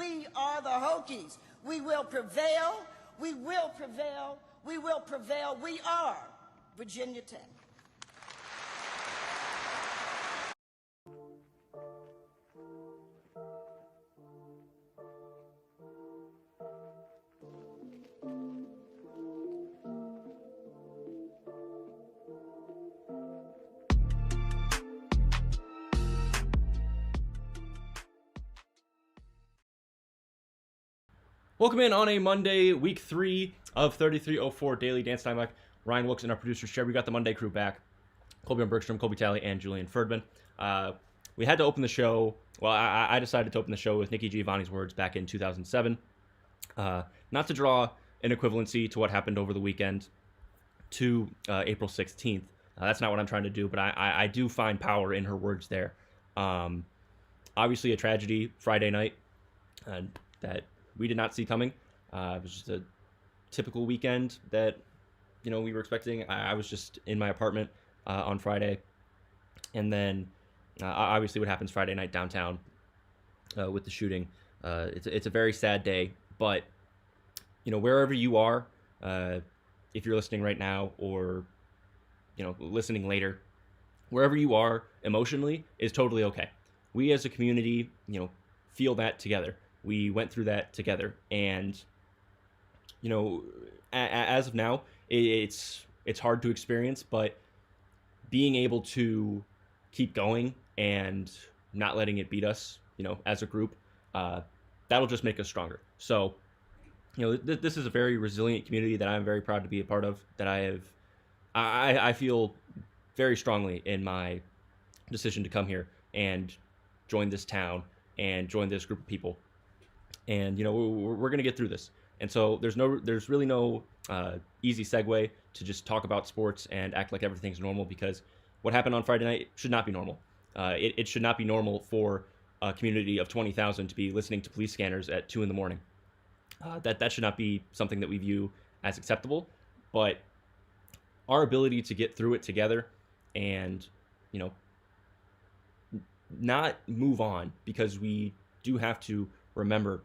We are the Hokies. We will prevail. We will prevail. We will prevail. We are Virginia Tech. Welcome in on a Monday, week 3 of 3304 Daily Dan Steinbach, Ryan Wilkes, and our producer's chair. We got the Monday crew back. Colby Bergstrom, Colby Talley, and Julian Ferdman. We had to open the show. Well, I decided to open the show with Nikki Giovanni's words back in 2007. Not to draw an equivalency to what happened over the weekend to April 16th. That's not what I'm trying to do, but I do find power in her words there. Obviously, a tragedy Friday night that we did not see coming. It was just a typical weekend that, we were expecting. I was just in my apartment on Friday. And then, obviously, what happens Friday night downtown with the shooting. It's a very sad day. But, wherever you are, if you're listening right now or, listening later, wherever you are emotionally is totally okay. We as a community, feel that together. We went through that together, and as of now, it's hard to experience, but being able to keep going and not letting it beat us, as a group, that'll just make us stronger. So, this is a very resilient community that I'm very proud to be a part of. That I feel very strongly in my decision to come here and join this town and join this group of people. And we're gonna get through this. And so there's really no easy segue to just talk about sports and act like everything's normal, because what happened on Friday night should not be normal. It should not be normal for a community of 20,000 to be listening to police scanners at 2 a.m. That should not be something that we view as acceptable. But our ability to get through it together and not move on, because we do have to remember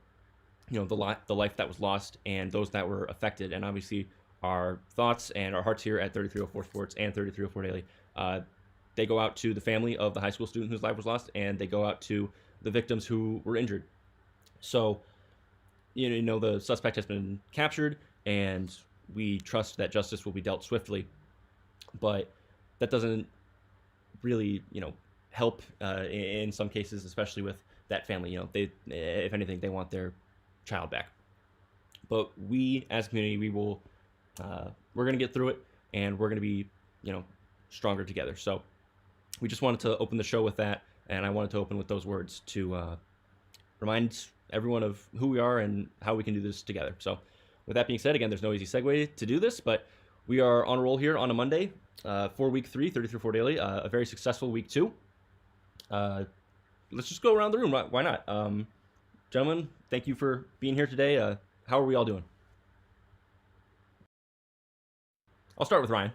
the life that was lost and those that were affected. And obviously our thoughts and our hearts here at 3304 Sports and 3304 Daily, they go out to the family of the high school student whose life was lost, and they go out to the victims who were injured. So, the suspect has been captured, and we trust that justice will be dealt swiftly. But that doesn't really, help in some cases, especially with that family. They, if anything, they want their child back. But we, as a community, we're going to get through it, and we're going to be, stronger together. So we just wanted to open the show with that, and I wanted to open with those words to remind everyone of who we are and how we can do this together. So with that being said, again, there's no easy segue to do this, but we are on a roll here on a Monday for week 3, 3304 Daily, a very successful week 2. Let's just go around the room. Why not? Gentlemen, thank you for being here today. How are we all doing? I'll start with Ryan.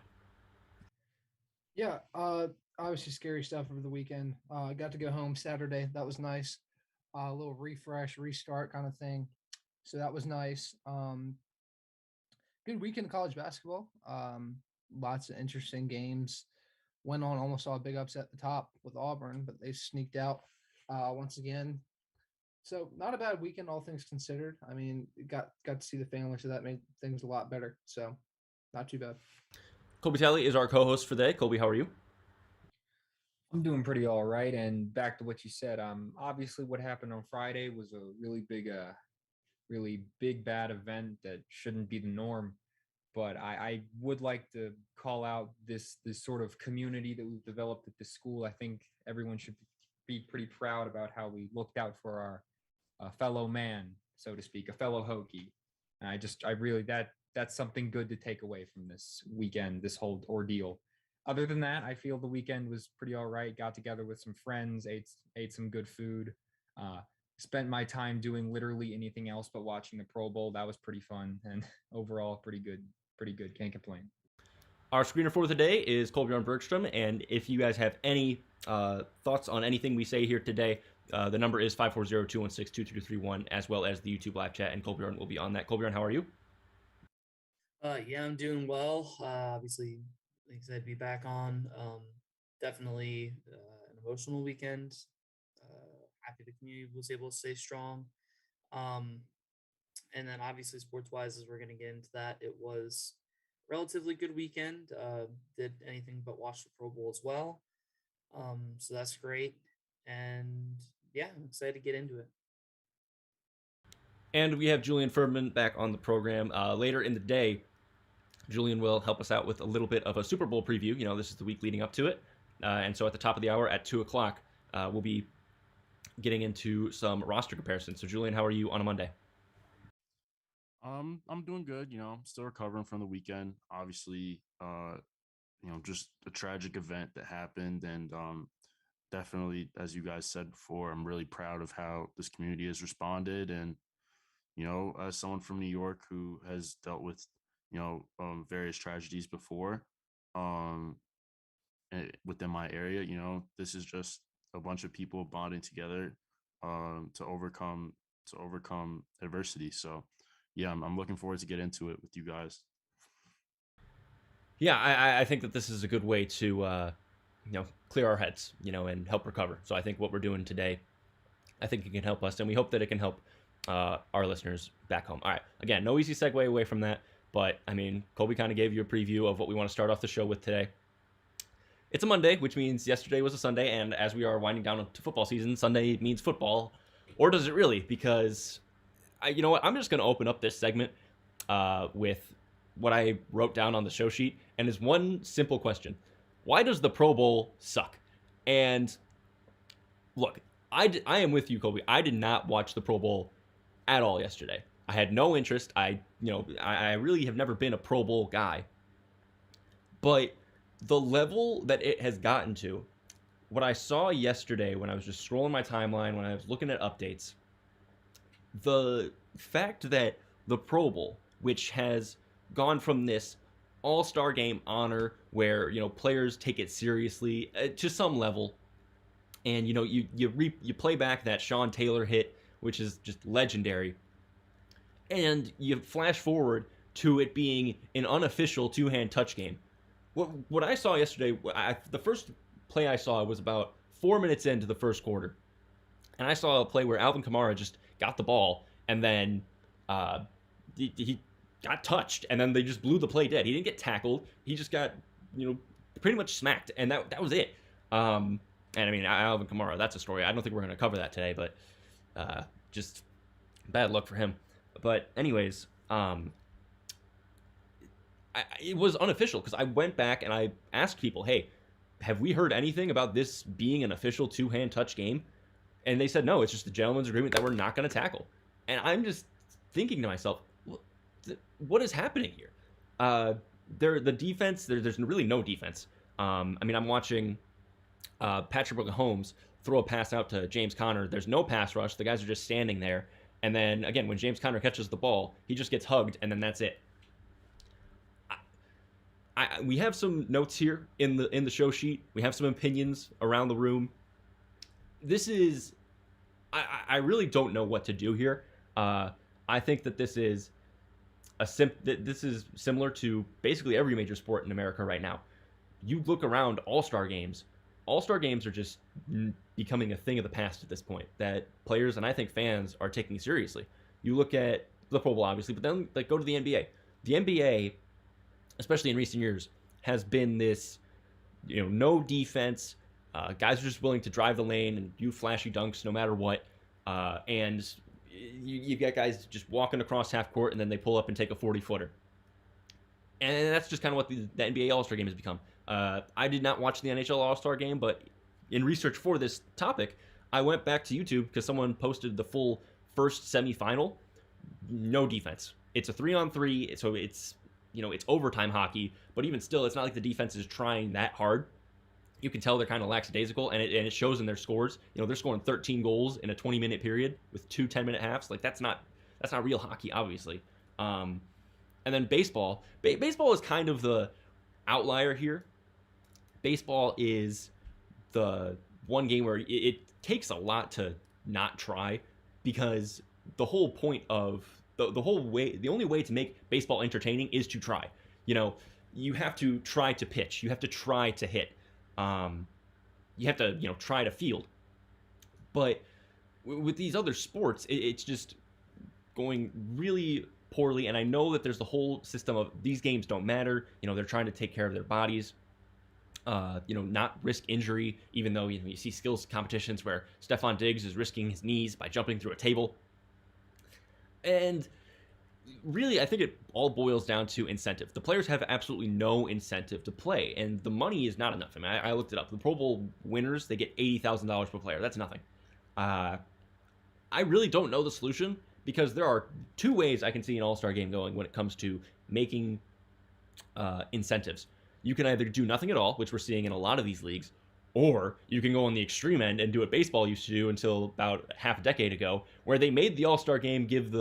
Yeah, obviously scary stuff over the weekend. I got to go home Saturday. That was nice. A little refresh, restart kind of thing. So that was nice. Good weekend of college basketball. Lots of interesting games. Went on, almost saw a big upset at the top with Auburn, but they sneaked out once again. So not a bad weekend, all things considered. I mean, got to see the family, so that made things a lot better. So not too bad. Colby Talley is our co-host for the day. Colby, how are you? I'm doing pretty all right. And back to what you said, obviously what happened on Friday was a really big bad event that shouldn't be the norm. But I would like to call out this sort of community that we've developed at this school. I think everyone should be pretty proud about how we looked out for our fellow man, so to speak, a fellow Hokie. And that's something good to take away from this weekend, this whole ordeal. Other than that, I feel the weekend was pretty all right. Got together with some friends, ate some good food, spent my time doing literally anything else but watching the Pro Bowl. That was pretty fun, and overall pretty good. Can't complain. Our screener for the day is Colbjorn Bergstrom, and if you guys have any thoughts on anything we say here today, The number is 540-216-2231, as well as the YouTube live chat, and Colbjorn will be on that. Colbjorn, how are you? Yeah, I'm doing well. Obviously, excited to be back on. Definitely an emotional weekend. Happy the community was able to stay strong. Um, and then obviously sports wise, as we're going to get into that, it was a relatively good weekend. Did anything but watch the Pro Bowl as well. So that's great. And yeah, I'm excited to get into it. And we have Julian Ferdman back on the program. Later in the day, Julian will help us out with a little bit of a Super Bowl preview. You know, this is the week leading up to it. And so at the top of the hour at 2 o'clock, we'll be getting into some roster comparisons. So, Julian, how are you on a Monday? I'm doing good. You know, I'm still recovering from the weekend. Obviously, just a tragic event that happened, and definitely, as you guys said before, I'm really proud of how this community has responded. And as someone from New York who has dealt with various tragedies before, within my area, this is just a bunch of people bonding together to overcome adversity. So yeah, I'm looking forward to get into it with you guys. Yeah, I think that this is a good way to, clear our heads, and help recover. So I think what we're doing today, I think it can help us, and we hope that it can help our listeners back home. All right, again, no easy segue away from that, but I mean, Colby kind of gave you a preview of what we want to start off the show with today. It's a Monday, which means yesterday was a Sunday, and as we are winding down to football season, Sunday means football, or does it really? Because you know what? I'm just going to open up this segment with what I wrote down on the show sheet, and is one simple question. Why does the Pro Bowl suck? And look, I am with you, Colby. I did not watch the Pro Bowl at all yesterday. I had no interest. I really have never been a Pro Bowl guy. But the level that it has gotten to, what I saw yesterday when I was just scrolling my timeline, when I was looking at updates, the fact that the Pro Bowl, which has gone from this all-star game honor where, players take it seriously to some level, and, you play back that Sean Taylor hit, which is just legendary, and you flash forward to it being an unofficial two-hand touch game. What I saw yesterday, the first play I saw was about 4 minutes into the first quarter, and I saw a play where Alvin Kamara just got the ball, and then he got touched, and then they just blew the play dead. He didn't get tackled. He just got, pretty much smacked, and that was it. And I mean, Alvin Kamara, that's a story. I don't think we're going to cover that today, but just bad luck for him. But anyways, it was unofficial because I went back and I asked people, hey, have we heard anything about this being an official two-hand touch game? And they said, no, it's just a gentleman's agreement that we're not going to tackle. And I'm just thinking to myself, what is happening here? The defense, there's really no defense. I mean, I'm watching Patrick Mahomes throw a pass out to James Conner. There's no pass rush. The guys are just standing there. And then, again, when James Conner catches the ball, he just gets hugged, and then that's it. We have some notes here in the show sheet. We have some opinions around the room. This is... I really don't know what to do here. I think that this is this is similar to basically every major sport in America right now. You look around All-Star games. All-Star games are just becoming a thing of the past at this point that players and I think fans are taking seriously. You look at the Pro Bowl, obviously, but then go to the NBA. The NBA, especially in recent years, has been this, no defense. Guys are just willing to drive the lane and do flashy dunks no matter what. And you get guys just walking across half court and then they pull up and take a 40-footer. And that's just kind of what the NBA All-Star game has become. I did not watch the NHL All-Star game, but in research for this topic, I went back to YouTube because someone posted the full first semifinal. No defense. It's a 3-on-3, so it's overtime hockey, but even still, it's not like the defense is trying that hard. You can tell they're kind of lackadaisical, and it shows in their scores. They're scoring 13 goals in a 20-minute period with 2 10-minute halves. Like that's not real hockey, obviously. And then baseball. Baseball is kind of the outlier here. Baseball is the one game where takes a lot to not try, because the whole point of the only way to make baseball entertaining is to try. You know, you have to try to pitch, you have to try to hit, um, you have to try to field. But with these other sports, it's just going really poorly. And I know that there's the whole system of these games don't matter. They're trying to take care of their bodies, not risk injury, even though you see skills competitions where Stefan Diggs is risking his knees by jumping through a table. And really, I think it all boils down to incentive. The players have absolutely no incentive to play, and the money is not enough. I mean, I looked it up. The Pro Bowl winners, they get $80,000 per player. That's nothing. I really don't know the solution, because there are two ways I can see an all-star game going when it comes to making incentives. You can either do nothing at all, which we're seeing in a lot of these leagues, or you can go on the extreme end and do what baseball used to do until about half a decade ago, where they made the all-star game give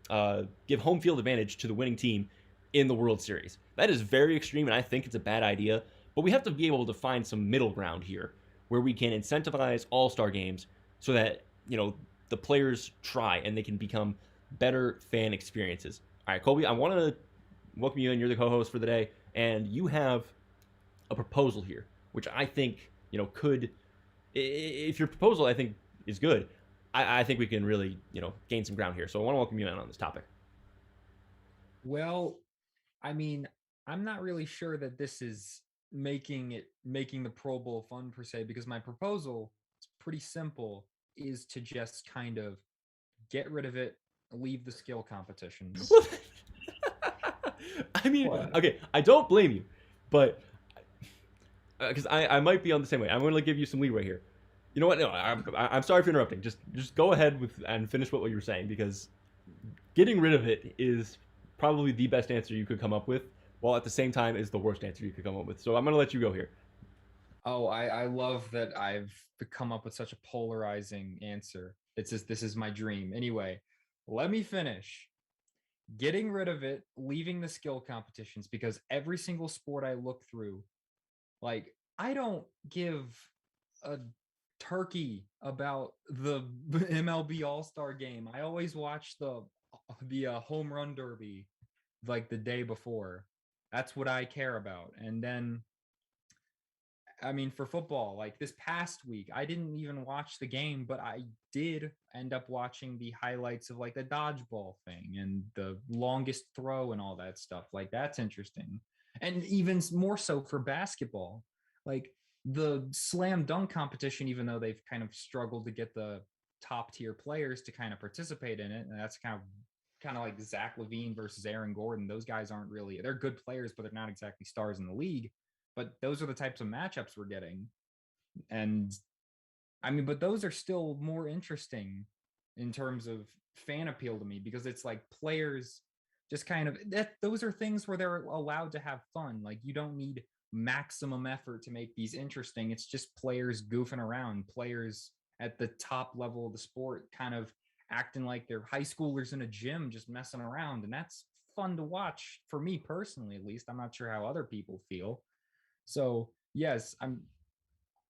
home field advantage to the winning team in the World Series. That is very extreme, and I think it's a bad idea. But we have to be able to find some middle ground here, where we can incentivize all-star games so that the players try and they can become better fan experiences. All right, Colby, I want to welcome you in. You're the co-host for the day, and you have a proposal here, which I think could, if your proposal I think is good, I think we can really gain some ground here. So I want to welcome you in on this topic. Well, I mean, I'm not really sure that this is making the Pro Bowl fun per se, because my proposal is pretty simple, is to just kind of get rid of it, leave the skill competitions. I mean, What? okay, I don't blame you, but because I might be on the same way. I'm going to give you some leeway here. You know what? No, I'm sorry for interrupting. Just go ahead with and finish what you were saying, because getting rid of it is probably the best answer you could come up with, while at the same time is the worst answer you could come up with. So I'm going to let you go here. Oh, I love that I've come up with such a polarizing answer. It's just, this is my dream. Anyway, let me finish. Getting rid of it, leaving the skill competitions, because every single sport I look through, like, I don't give a turkey about the MLB All-Star game. I always watch the home run derby like the day before. That's what I care about. And then, I mean, for football, like this past week, I didn't even watch the game, but I did end up watching the highlights of like the dodgeball thing and the longest throw and all that stuff. Like, that's interesting. And even more so for basketball, like the slam dunk competition, even though they've kind of struggled to get the top tier players to kind of participate in it. And that's kind of like Zach LaVine versus Aaron Gordon. Those guys aren't really, they're good players, but they're not exactly stars in the league. But those are the types of matchups we're getting. And I mean, but those are still more interesting in terms of fan appeal to me, because it's like players just kind of, that those are things where they're allowed to have fun. Like, you don't need maximum effort to make these interesting. It's just players goofing around, players at the top level of the sport kind of acting like they're high schoolers in a gym just messing around. And that's fun to watch for me personally, at least. I'm not sure how other people feel. So yes,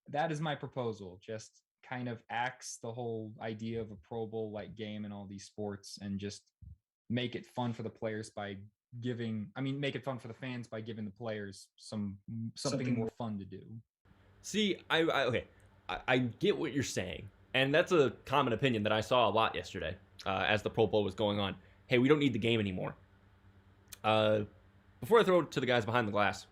that is my proposal. Just kind of axe the whole idea of a Pro Bowl like game in all these sports, and just make it fun for the players by make it fun for the fans by giving the players something more fun to do. See, okay, I get what you're saying, and that's a common opinion that I saw a lot yesterday as the Pro Bowl was going on. Hey, we don't need the game anymore. Before I throw it to the guys behind the glass,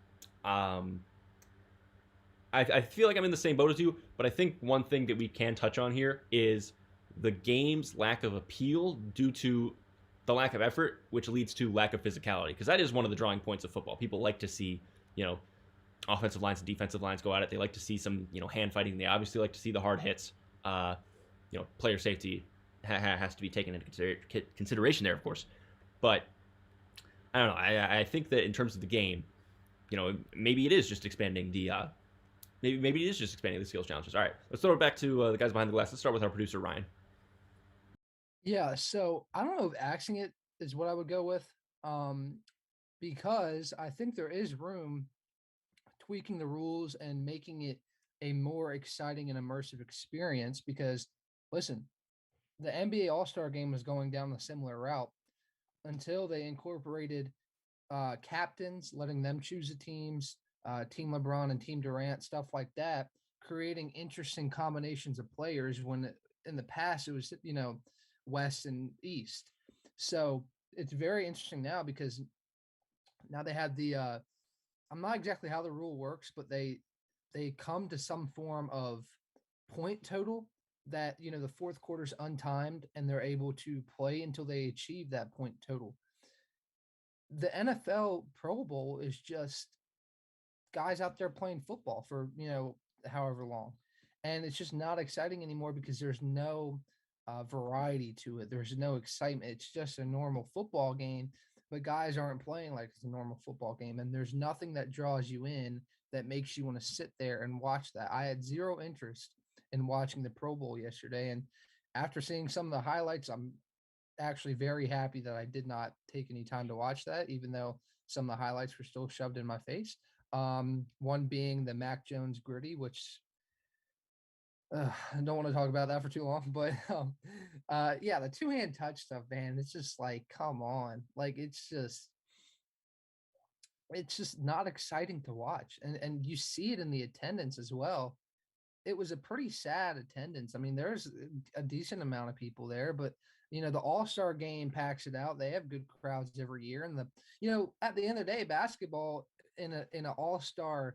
I feel like I'm in the same boat as you, but I think one thing that we can touch on here is the game's lack of appeal due to the lack of effort, which leads to lack of physicality, because that is one of the drawing points of football. People like to see, offensive lines and defensive lines go at it. They like to see some, hand fighting. They obviously like to see the hard hits. Player safety has to be taken into consideration there, of course. But I don't know. I think that in terms of the game, maybe it is just expanding the maybe it is just expanding the skills challenges. All right, let's throw it back to the guys behind the glass. Let's start with our producer, Ryan. Yeah, so I don't know if axing it is what I would go with, because I think there is room tweaking the rules and making it a more exciting and immersive experience because, listen, the NBA All Star game was going down a similar route until they incorporated captains, letting them choose the teams, Team LeBron and Team Durant, stuff like that, creating interesting combinations of players when in the past it was, West and East. So it's very interesting now because now they have I'm not exactly how the rule works, but they come to some form of point total that the fourth quarter's untimed and they're able to play until they achieve that point total. The NFL Pro Bowl is just guys out there playing football for however long, and it's just not exciting anymore because there's no variety to it. There's no excitement. It's just a normal football game, but guys aren't playing like it's a normal football game, and there's nothing that draws you in that makes you want to sit there and watch that. I had zero interest in watching the Pro Bowl yesterday, and after seeing some of the highlights, I'm actually very happy that I did not take any time to watch that, even though some of the highlights were still shoved in my face. One being the Mac Jones gritty, which I don't want to talk about that for too long, but yeah, the two-hand touch stuff, man, it's just like, come on, like it's just not exciting to watch, and you see it in the attendance as well. It was a pretty sad attendance. I mean, there's a decent amount of people there, but the All-Star game packs it out. They have good crowds every year. And at the end of the day, basketball in an All-Star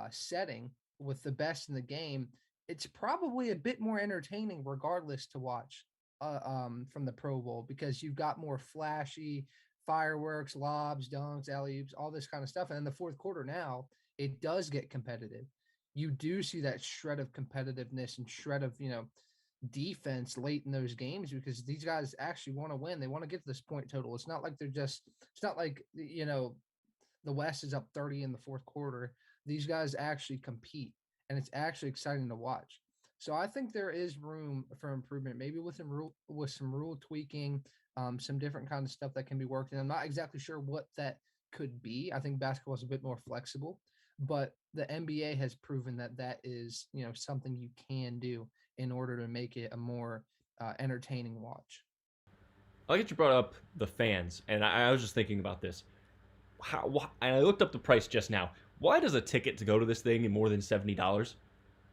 setting with the best in the game, it's probably a bit more entertaining regardless to watch from the Pro Bowl because you've got more flashy fireworks, lobs, dunks, alley-oops, all this kind of stuff. And in the fourth quarter now, it does get competitive. You do see that shred of competitiveness and shred of defense late in those games because these guys actually want to win. They want to get to this point total. It's not like it's not like the West is up 30 in the fourth quarter. These guys actually compete, and it's actually exciting to watch. So I think there is room for improvement, maybe with some rule tweaking, some different kind of stuff that can be worked. And I'm not exactly sure what that could be. I think basketball is a bit more flexible, but the NBA has proven that that is something you can do in order to make it a more entertaining watch. I like that you brought up the fans, and I was just thinking about this. And I looked up the price just now. Why does a ticket to go to this thing be more than $70?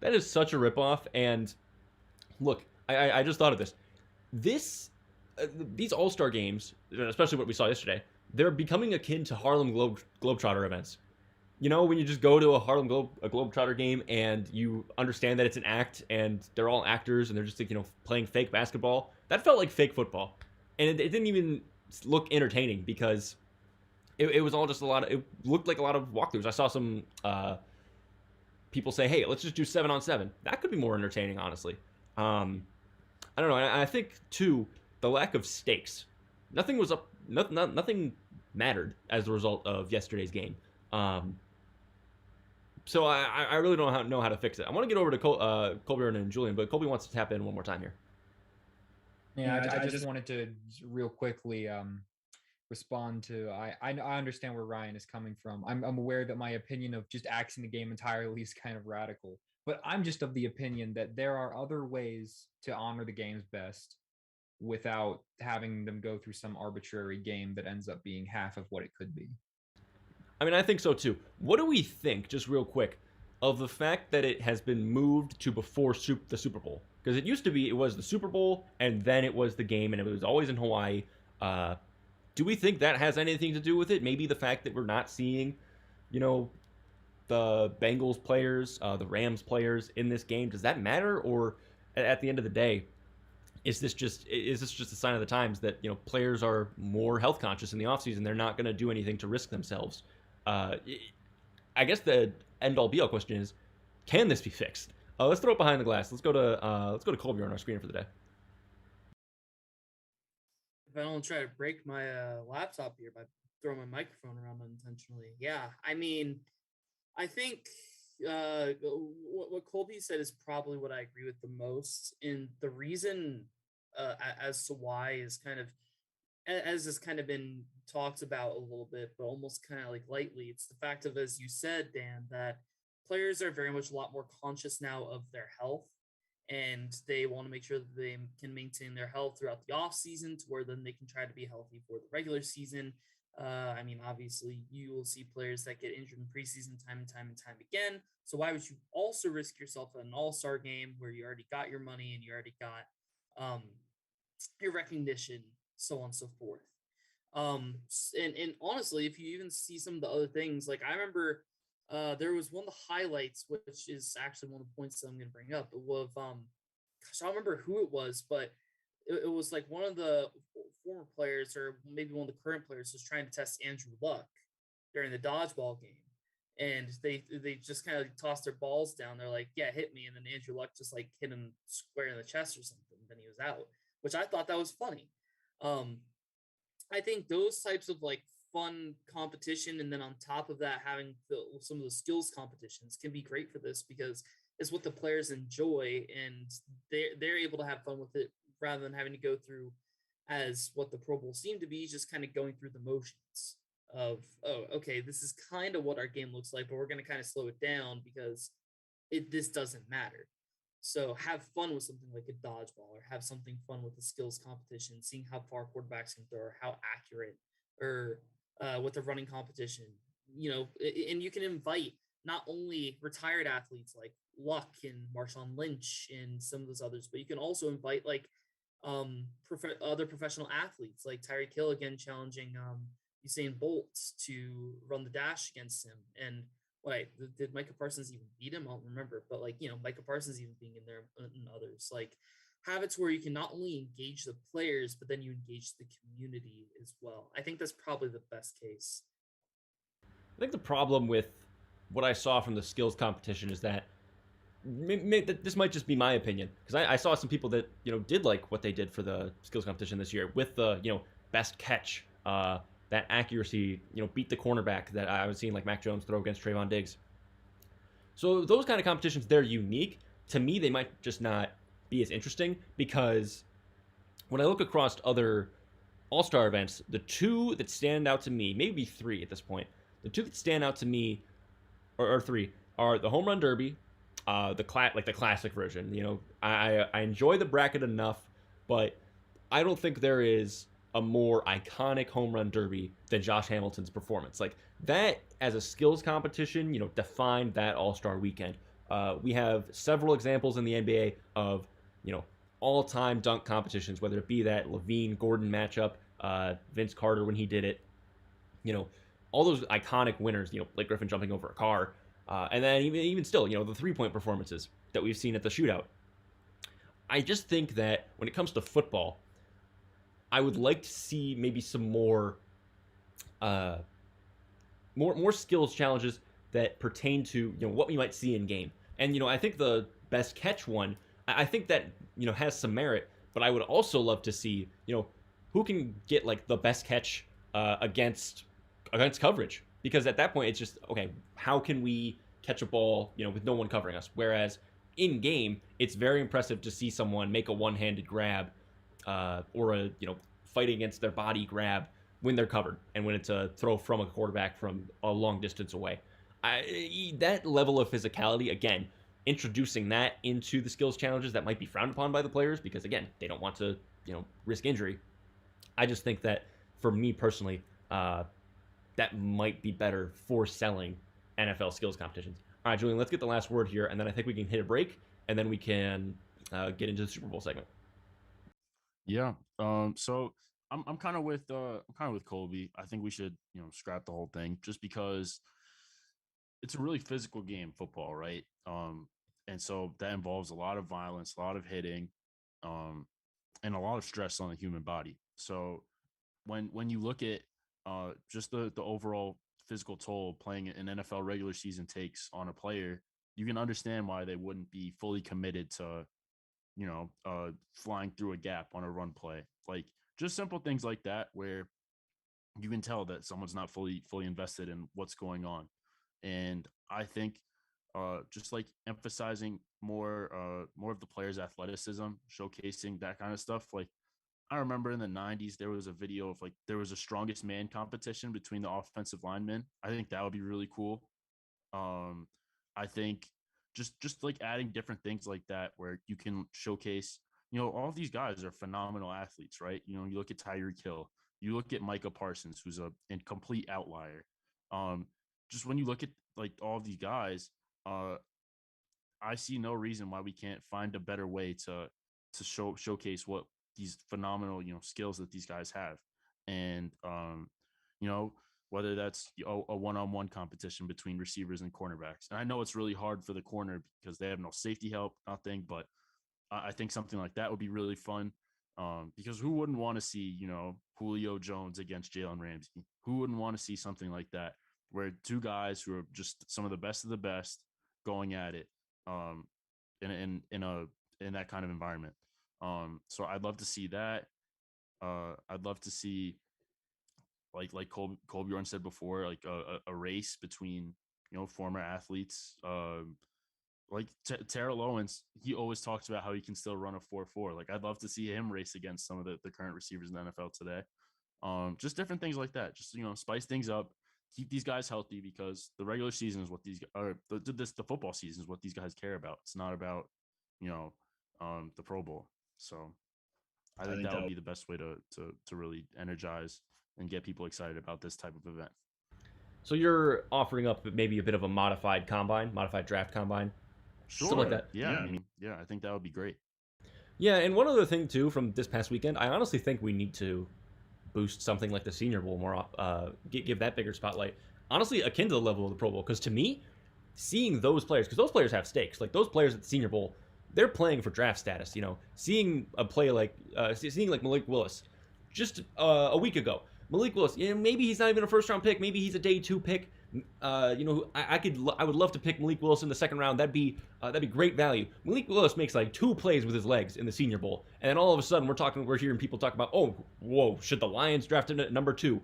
That is such a ripoff. And look, I just thought of this. These All-Star games, especially what we saw yesterday, they're becoming akin to Harlem Globetrotter events. When you just go to a Globetrotter game and you understand that it's an act and they're all actors and they're just playing fake basketball. That felt like fake football, and it didn't even look entertaining because it was all just it looked like a lot of walkthroughs. I saw some people say, "Hey, let's just do 7-on-7." That could be more entertaining, honestly. I don't know. I think too the lack of stakes. Nothing was up. Nothing mattered as a result of yesterday's game. So I really don't know how to fix it. I want to get over to Colby and Julian, but Colby wants to tap in one more time here. Yeah, I just wanted to real quickly respond to. I understand where Ryan is coming from. I'm aware that my opinion of just axing the game entirely is kind of radical, but I'm just of the opinion that there are other ways to honor the game's best without having them go through some arbitrary game that ends up being half of what it could be. I mean, I think so too. What do we think, just real quick, of the fact that it has been moved to before the Super Bowl? Because it used to be it was the Super Bowl and then it was the game, and it was always in Hawaii. Do we think that has anything to do with it? Maybe the fact that we're not seeing, the Bengals players, the Rams players in this game. Does that matter, or at the end of the day, is this just a sign of the times that players are more health conscious in the offseason? They're not going to do anything to risk themselves. I guess the end-all be-all question is, can this be fixed? Let's throw it behind the glass. Let's go to Colby on our screen for the day. If I don't try to break my laptop here by throwing my microphone around unintentionally, yeah. I mean, I think what Colby said is probably what I agree with the most. And the reason as to why is kind of, as has kind of been talked about a little bit, but almost kind of like lightly, it's the fact of, as you said, Dan, that players are very much a lot more conscious now of their health, and they want to make sure that they can maintain their health throughout the off season to where then they can try to be healthy for the regular season. I mean, obviously, you will see players that get injured in preseason time and time and time again. So why would you also risk yourself at an all-star game where you already got your money and you already got um, your recognition, so on and so forth. And honestly, if you even see some of the other things, like I remember there was one of the highlights, which is actually one of the points that I'm going to bring up. Of gosh, I don't remember who it was, but it was like one of the former players, or maybe one of the current players, was trying to test Andrew Luck during the dodgeball game, and they just kind of tossed their balls down. They're like, "Yeah, hit me," and then Andrew Luck just like hit him square in the chest or something. Then he was out, which I thought that was funny. Um, I think those types of like fun competition, and then on top of that, having some of the skills competitions can be great for this because it's what the players enjoy, and they're able to have fun with it rather than having to go through as what the Pro Bowl seemed to be, just kind of going through the motions of, oh, okay, this is kind of what our game looks like, but we're going to kind of slow it down because this doesn't matter. So have fun with something like a dodgeball, or have something fun with the skills competition, seeing how far quarterbacks can throw, or how accurate, or with the running competition, and you can invite not only retired athletes like Luck and Marshawn Lynch and some of those others, but you can also invite like other professional athletes like Tyreek Hill again challenging Usain Bolt to run the dash against him. And wait, did Micah Parsons even beat him? I don't remember, but like, Micah Parsons even being in there and others, like have it to where you can not only engage the players, but then you engage the community as well. I think that's probably the best case. I think the problem with what I saw from the skills competition is that this might just be my opinion, because I saw some people that did like what they did for the skills competition this year with the best catch, that accuracy, beat the cornerback that I was seeing like Mac Jones throw against Trayvon Diggs. So those kind of competitions, they're unique. To me, they might just not be as interesting, because when I look across other all-star events, the two that stand out to me, maybe three at this point, the two that stand out to me, or three, are the home run derby, the classic version. I enjoy the bracket enough, but I don't think there is a more iconic home run derby than Josh Hamilton's performance. Like that as a skills competition, defined that All-Star weekend. We have several examples in the NBA of all-time dunk competitions, whether it be that Levine-Gordon matchup, Vince Carter when he did it, all those iconic winners, Blake Griffin jumping over a car, and then even still, the three-point performances that we've seen at the shootout. I just think that when it comes to football, I would like to see maybe some more skills challenges that pertain to what we might see in game. And I think the best catch one, I think that has some merit, but I would also love to see who can get like the best catch against coverage, because at that point it's just, okay, how can we catch a ball with no one covering us? Whereas in game, it's very impressive to see someone make a one-handed grab, or a fight against their body grab when they're covered, and when it's a throw from a quarterback from a long distance away. That level of physicality, again, introducing that into the skills challenges that might be frowned upon by the players, because again, they don't want to risk injury. I just think that for me personally, that might be better for selling NFL skills competitions. All right, Julian, let's get the last word here, and then I think we can hit a break, and then we can get into the Super Bowl segment. Yeah. So I'm kind of with Colby. I think we should scrap the whole thing, just because it's a really physical game, football, right? And so that involves a lot of violence, a lot of hitting, and a lot of stress on the human body. So when you look at just the overall physical toll playing an NFL regular season takes on a player, you can understand why they wouldn't be fully committed to flying through a gap on a run play. Like just simple things like that, where you can tell that someone's not fully invested in what's going on. And I think just like emphasizing more of the players' athleticism, showcasing that kind of stuff. Like I remember in the 90s, there was a video of like there was a strongest man competition between the offensive linemen. I think that would be really cool. I think just like adding different things like that where you can showcase, all of these guys are phenomenal athletes, right? You look at Tyreek Hill, you look at Micah Parsons, who's a complete outlier. Um, just when you look at like all of these guys, uh, I see no reason why we can't find a better way to showcase what these phenomenal skills that these guys have, and you know whether that's a one-on-one competition between receivers and cornerbacks. And I know it's really hard for the corner because they have no safety help, nothing. But I think something like that would be really fun. Because who wouldn't want to see Julio Jones against Jalen Ramsey? Who wouldn't want to see something like that where two guys who are just some of the best going at it um, in that kind of environment. So I'd love to see that. I'd love to see like Colbjorn said before, like a race between former athletes. Like Terrell Owens, he always talks about how he can still run a 4.4. Like I'd love to see him race against some of the current receivers in the NFL today. Just different things like that. Just spice things up, keep these guys healthy because the regular season is what the football season is what these guys care about. It's not about the Pro Bowl. So I think that would be the best way to really energize and get people excited about this type of event. So you're offering up maybe a bit of a modified draft combine, Sure. something like that. Yeah, I think that would be great. Yeah, and one other thing too from this past weekend, I honestly think we need to boost something like the Senior Bowl more, give that bigger spotlight. Honestly, akin to the level of the Pro Bowl, because to me, seeing those players, because those players have stakes, like those players at the Senior Bowl, they're playing for draft status. Seeing a play like Malik Willis, just a week ago. Malik Willis, maybe he's not even a first-round pick. Maybe he's a day 2 pick. I would love to pick Malik Willis in the second round. That'd be great value. Malik Willis makes like 2 plays with his legs in the Senior Bowl, and then all of a sudden we're hearing people talk about, oh, whoa, should the Lions draft him at number 2?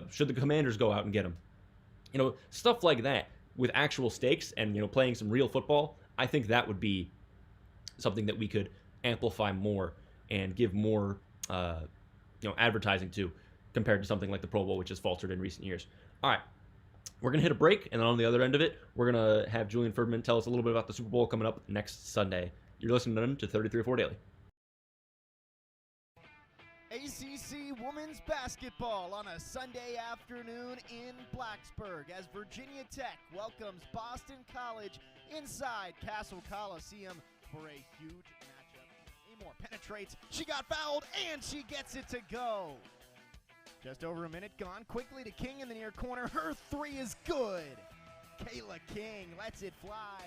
Should the Commanders go out and get him? Stuff like that with actual stakes and playing some real football. I think that would be something that we could amplify more and give more advertising to, compared to something like the Pro Bowl, which has faltered in recent years. All right, we're going to hit a break, and then on the other end of it, we're going to have Julian Ferdman tell us a little bit about the Super Bowl coming up next Sunday. You're listening to 33-4 Daily. ACC women's basketball on a Sunday afternoon in Blacksburg as Virginia Tech welcomes Boston College inside Castle Coliseum for a huge matchup. Amore penetrates, she got fouled, and she gets it to go. Just over a minute gone, quickly to King in the near corner. Her 3 is good. Kayla King lets it fly.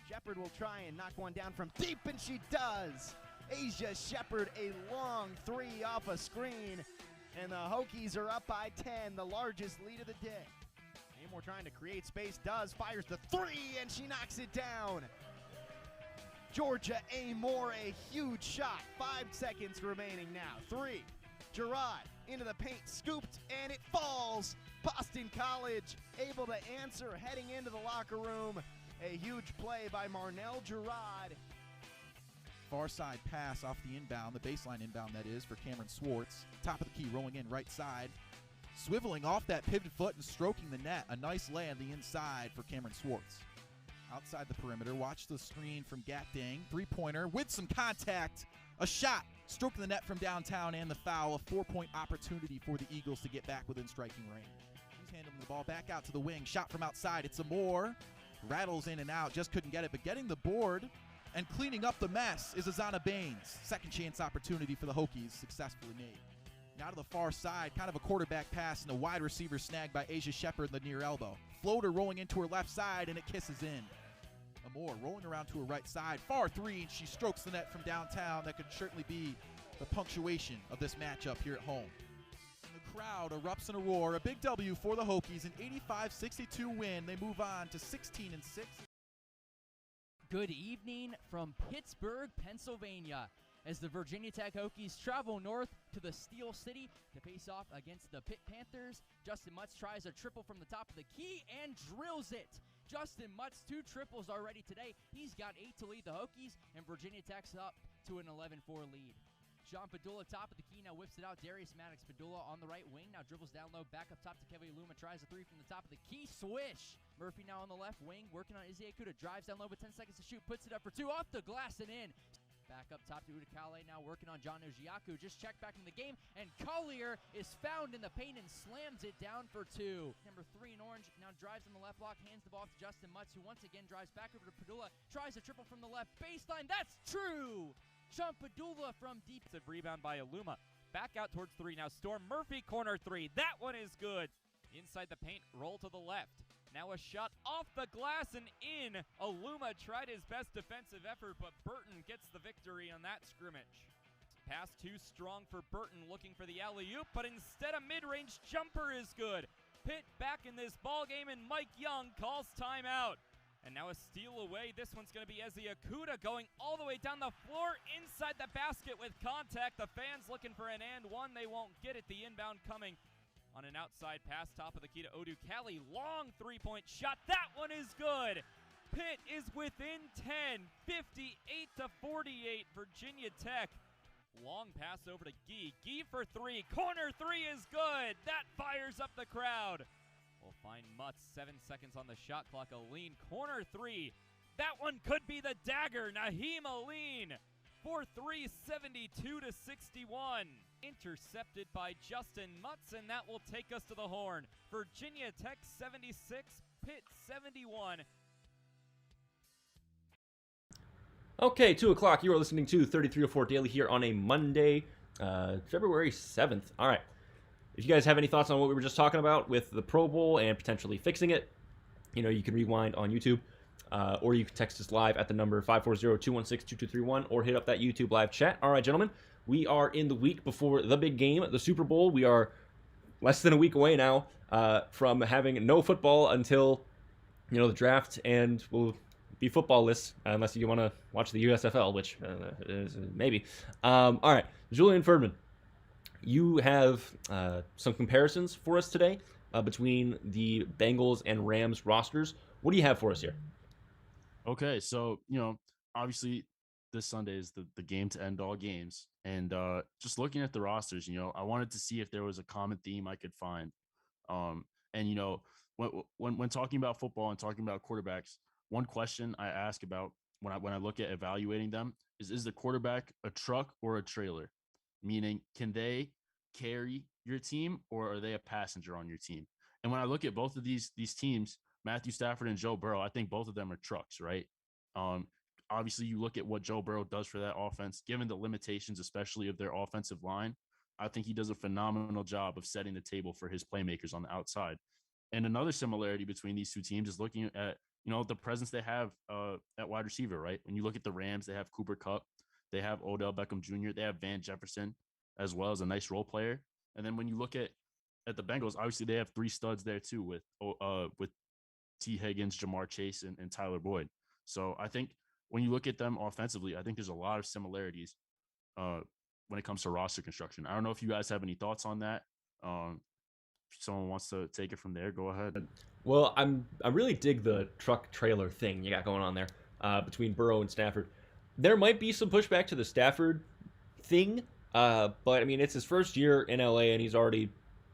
Shepard will try and knock one down from deep, and she does. Asia Shepard, a long 3 off a screen, and the Hokies are up by 10, the largest lead of the day. Amore trying to create space, fires the 3, and she knocks it down. Georgia Amore, a huge shot. 5 seconds remaining now. 3. Gerard into the paint, scooped, and it falls. Boston College able to answer heading into the locker room. A huge play by Marnell Gerard. Far side pass off the inbound, the baseline inbound that is, for Cameron Swartz. Top of the key, rolling in right side. Swiveling off that pivot foot and stroking the net. A nice lay on the inside for Cameron Swartz. Outside the perimeter, watch the screen from Gatdang. 3-pointer with some contact. A shot, stroking the net from downtown, and the foul. A 4-point opportunity for the Eagles to get back within striking range. He's handling the ball back out to the wing. Shot from outside. It's Amore. Rattles in and out. Just couldn't get it, but getting the board and cleaning up the mess is Azana Baines. Second chance opportunity for the Hokies, successfully made. Now to the far side, kind of a quarterback pass and a wide receiver snag by Asia Shepard in the near elbow. Floater rolling into her left side, and it kisses in. Amore rolling around to her right side. Far 3, and she strokes the net from downtown. That could certainly be the punctuation of this matchup here at home. And the crowd erupts in a roar. A big W for the Hokies, an 85-62 win. They move on to 16-6. Good evening from Pittsburgh, Pennsylvania, as the Virginia Tech Hokies travel north to the Steel City to face off against the Pitt Panthers. Justin Mutz tries a triple from the top of the key and drills it. Justin Mutz, 2 triples already today. He's got 8 to lead the Hokies, and Virginia Tech's up to an 11-4 lead. John Padula, top of the key, now whips it out. Darius Maddox, Padula on the right wing, now dribbles down low, back up top to Kevin Luma, tries a three from the top of the key, swish. Murphy now on the left wing, working on Izzy Akuda, drives down low with 10 seconds to shoot, puts it up for two, off the glass and in. Back up top to Udakale, now working on John Ojiaku, just checked back in the game, and Collier is found in the paint and slams it down for two. Number 3 in orange now drives on the left block, hands the ball to Justin Mutz, who once again drives back over to Padula, tries a triple from the left baseline, that's true! Sean Padula from deep. Rebound by Aluma. Back out towards 3 now. Storm Murphy, corner 3. That one is good. Inside the paint, roll to the left. Now a shot off the glass and in. Aluma tried his best defensive effort, but Burton gets the victory on that scrimmage. Pass too strong for Burton, looking for the alley-oop, but instead a mid-range jumper is good. Pitt back in this ball game, and Mike Young calls timeout. And now a steal away. This one's going to be Ezzy Akuda going all the way down the floor inside the basket with contact. The fans looking for an and one. They won't get it. The inbound coming on an outside pass. Top of the key to Odu Cali. Long three-point shot. That one is good. Pitt is within 10. 58-48. Virginia Tech. Long pass over to Gee. Gee for 3. Corner 3 is good. That fires up the crowd. We'll find Mutz, 7 seconds on the shot clock. Aline, corner 3. That one could be the dagger. Naheem Aline for 3, 72-61. Intercepted by Justin Mutz, and that will take us to the horn. Virginia Tech 76, Pitt 71. Okay, 2 o'clock. You are listening to 3304 Daily here on a Monday, February 7th. All right. If you guys have any thoughts on what we were just talking about with the Pro Bowl and potentially fixing it, you can rewind on YouTube, or you can text us live at the number 540-216-2231, or hit up that YouTube live chat. All right, gentlemen, we are in the week before the big game, the Super Bowl. We are less than a week away now from having no football until, the draft, and we'll be football-less unless you want to watch the USFL, which is maybe. All right, Julian Ferdman. You have some comparisons for us today between the Bengals and Rams rosters. What do you have for us here? Okay, so, obviously this Sunday is the game to end all games. And just looking at the rosters, I wanted to see if there was a common theme I could find. And, when talking about football and talking about quarterbacks, one question I ask about when I look at evaluating them is the quarterback a truck or a trailer? Meaning, can they carry your team, or are they a passenger on your team? And when I look at both of these teams, Matthew Stafford and Joe Burrow, I think both of them are trucks, right? Obviously, you look at what Joe Burrow does for that offense, given the limitations, especially of their offensive line. I think he does a phenomenal job of setting the table for his playmakers on the outside. And another similarity between these two teams is looking at, the presence they have at wide receiver, right? When you look at the Rams, they have Cooper Kupp. They have Odell Beckham Jr. They have Van Jefferson as well as a nice role player. And then when you look at the Bengals, obviously they have 3 studs there too with T. Higgins, Jamar Chase, and Tyler Boyd. So I think when you look at them offensively, I think there's a lot of similarities when it comes to roster construction. I don't know if you guys have any thoughts on that. If someone wants to take it from there, go ahead. Well, I really dig the truck trailer thing you got going on there between Burrow and Stafford. There might be some pushback to the Stafford thing, but I mean, it's his first year in LA, and he's already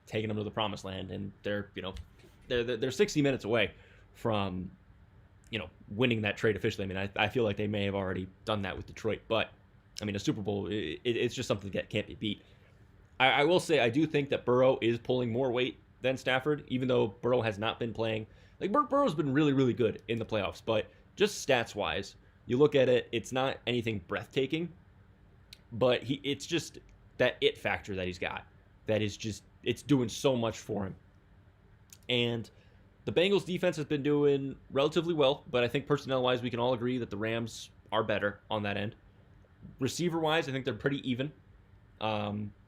taken them to the promised land, and they're 60 minutes away from winning that trade officially. I mean, I feel like they may have already done that with Detroit, but I mean, a Super Bowl, it's just something that can't be beat. I will say I do think that Burrow is pulling more weight than Stafford, even though Burrow has not been playing. Like, Burrow's been really, really good in the playoffs, but just stats-wise, you look at it, it's not anything breathtaking, but it's just that it factor that he's got that is just, it's doing so much for him. And the Bengals defense has been doing relatively well, but I think personnel-wise, we can all agree that the Rams are better on that end. Receiver-wise, I think they're pretty even.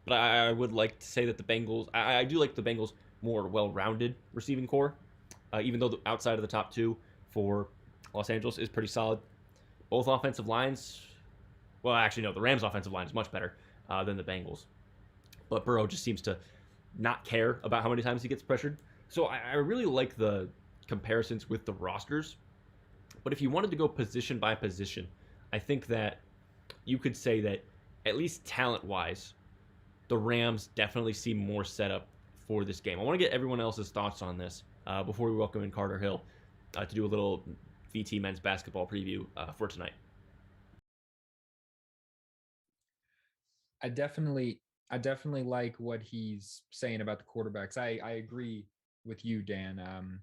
But I would like to say that the Bengals, I do like the Bengals' more well-rounded receiving core, even though the outside of the top 2 for Los Angeles is pretty solid. Both offensive lines, well, actually, no, the Rams' offensive line is much better than the Bengals. But Burrow just seems to not care about how many times he gets pressured. So I really like the comparisons with the rosters. But if you wanted to go position by position, I think that you could say that at least talent-wise, the Rams definitely seem more set up for this game. I want to get everyone else's thoughts on this before we welcome in Carter Hill to do a little VT men's basketball preview for tonight. I definitely like what he's saying about the quarterbacks. I agree with you, Dan.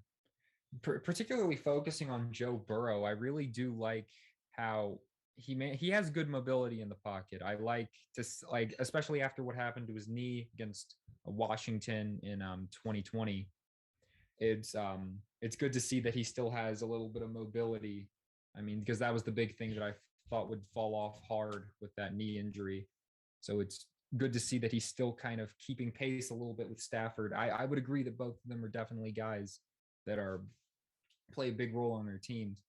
Particularly focusing on Joe Burrow, I really do like how he has good mobility in the pocket. I like to like, especially after what happened to his knee against Washington in 2020. It's good to see that he still has a little bit of mobility. I mean, because that was the big thing that I thought would fall off hard with that knee injury. So it's good to see that he's still kind of keeping pace a little bit with Stafford. I would agree that both of them are definitely guys that play a big role on their teams.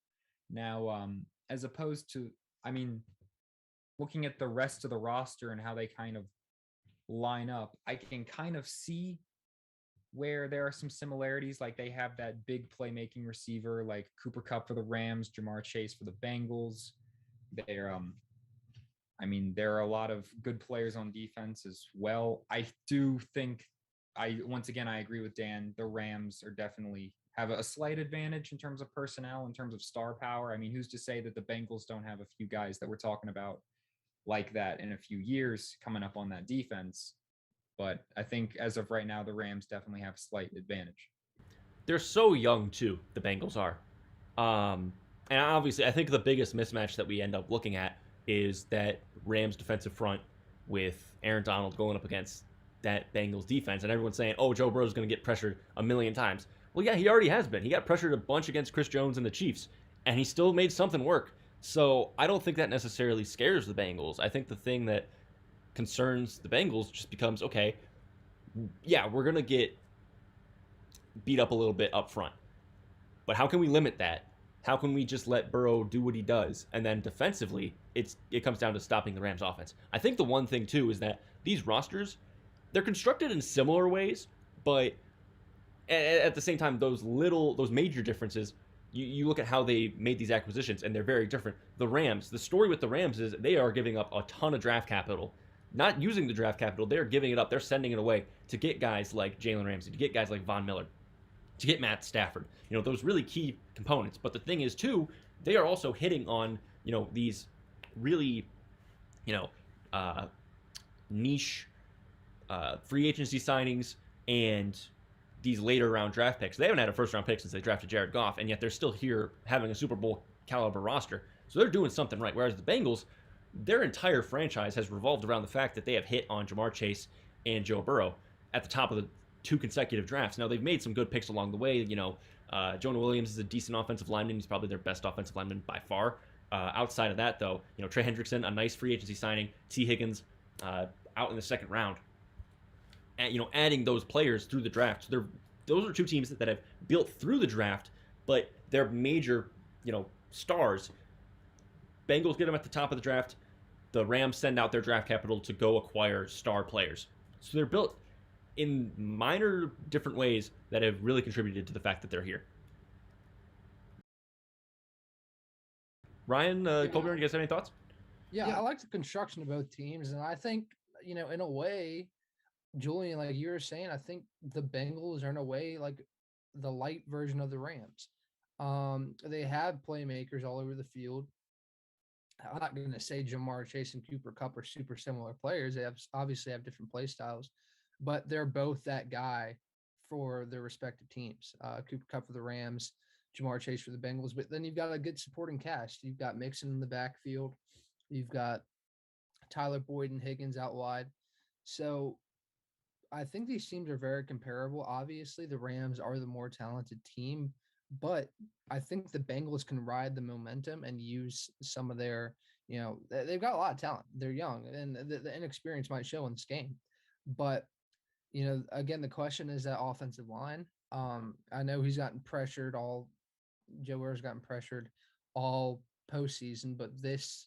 Now, as opposed to, I mean, looking at the rest of the roster and how they kind of line up, I can kind of see where there are some similarities. Like they have that big playmaking receiver like Cooper Kupp for the Rams, Jamar Chase for the Bengals. They're there are a lot of good players on defense as well. I do think once again I agree with Dan. The Rams are definitely have a slight advantage in terms of personnel, in terms of star power. I mean, who's to say that the Bengals don't have a few guys that we're talking about like that in a few years coming up on that defense? But I think as of right now, the Rams definitely have a slight advantage. They're so young too, the Bengals are. And obviously, I think the biggest mismatch that we end up looking at is that Rams defensive front with Aaron Donald going up against that Bengals defense, and everyone's saying, oh, Joe Burrow's going to get pressured a million times. Well, yeah, he already has been. He got pressured a bunch against Chris Jones and the Chiefs, and he still made something work. So I don't think that necessarily scares the Bengals. I think the thing that concerns the Bengals just becomes, okay, yeah, we're going to get beat up a little bit up front. But how can we limit that? How can we just let Burrow do what he does? And then defensively, it comes down to stopping the Rams offense. I think the one thing, too, is that these rosters, they're constructed in similar ways, but at the same time, those major differences, you look at how they made these acquisitions, and they're very different. The Rams, the story with the Rams is they are giving up a ton of draft capital. Not using the draft capital, they're giving it up. They're sending it away to get guys like Jalen Ramsey, to get guys like Von Miller, to get Matt Stafford. You know, those really key components. But the thing is, too, they are also hitting on, these really, niche free agency signings and these later round draft picks. They haven't had a first round pick since they drafted Jared Goff, and yet they're still here having a Super Bowl caliber roster. So they're doing something right. Whereas the Bengals, their entire franchise has revolved around the fact that they have hit on Jamar Chase and Joe Burrow at the top of the 2 consecutive drafts. Now, they've made some good picks along the way. Jonah Williams is a decent offensive lineman. He's probably their best offensive lineman by far. Outside of that, though, Trey Hendrickson, a nice free agency signing. T. Higgins out in the second round. And, adding those players through the draft. So those are 2 teams that have built through the draft, but they're major, stars. Bengals get them at the top of the draft. The Rams send out their draft capital to go acquire star players. So they're built in minor different ways that have really contributed to the fact that they're here. Ryan, Colbert, you guys have any thoughts? Yeah, I like the construction of both teams, and I think, in a way, Julian, like you were saying, I think the Bengals are in a way like the light version of the Rams. They have playmakers all over the field. I'm not going to say Jamar Chase and Cooper Kupp are super similar players. They obviously have different play styles, but they're both that guy for their respective teams. Cooper Kupp for the Rams, Jamar Chase for the Bengals. But then you've got a good supporting cast. You've got Mixon in the backfield. You've got Tyler Boyd and Higgins out wide. So I think these teams are very comparable. Obviously, the Rams are the more talented team, but I think the Bengals can ride the momentum and use some of their, they've got a lot of talent. They're young, and the inexperience might show in this game. But, again, the question is that offensive line. I know he's gotten pressured Joe Burrow's gotten pressured all postseason, but this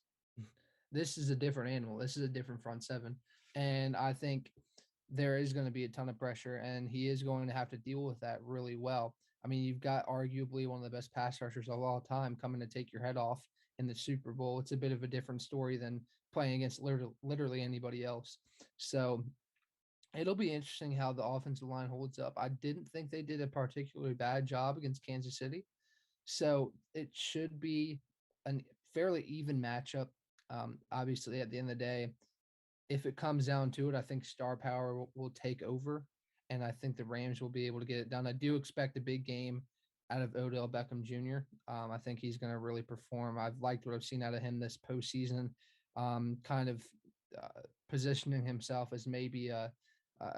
is a different animal. This is a different front seven. And I think there is going to be a ton of pressure, and he is going to have to deal with that really well. I mean, you've got arguably one of the best pass rushers of all time coming to take your head off in the Super Bowl. It's a bit of a different story than playing against literally anybody else. So it'll be interesting how the offensive line holds up. I didn't think they did a particularly bad job against Kansas City. So it should be a fairly even matchup. Obviously, at the end of the day, if it comes down to it, I think star power will take over, and I think the Rams will be able to get it done. I do expect a big game out of Odell Beckham Jr. I think he's going to really perform. I've liked what I've seen out of him this postseason, kind of positioning himself as maybe a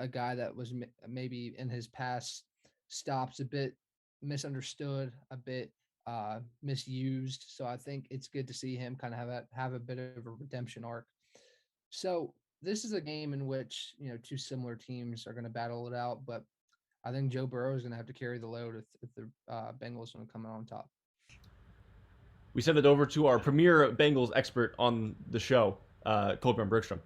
guy that was maybe in his past stops a bit misunderstood, a bit misused. So I think it's good to see him kind of have a bit of a redemption arc. So this is a game in which, you know, two similar teams are going to battle it out, but I think Joe Burrow is going to have to carry the load if the Bengals want to come out on top. We send it over to our premier Bengals expert on the show, Colbjorn Bergstrom.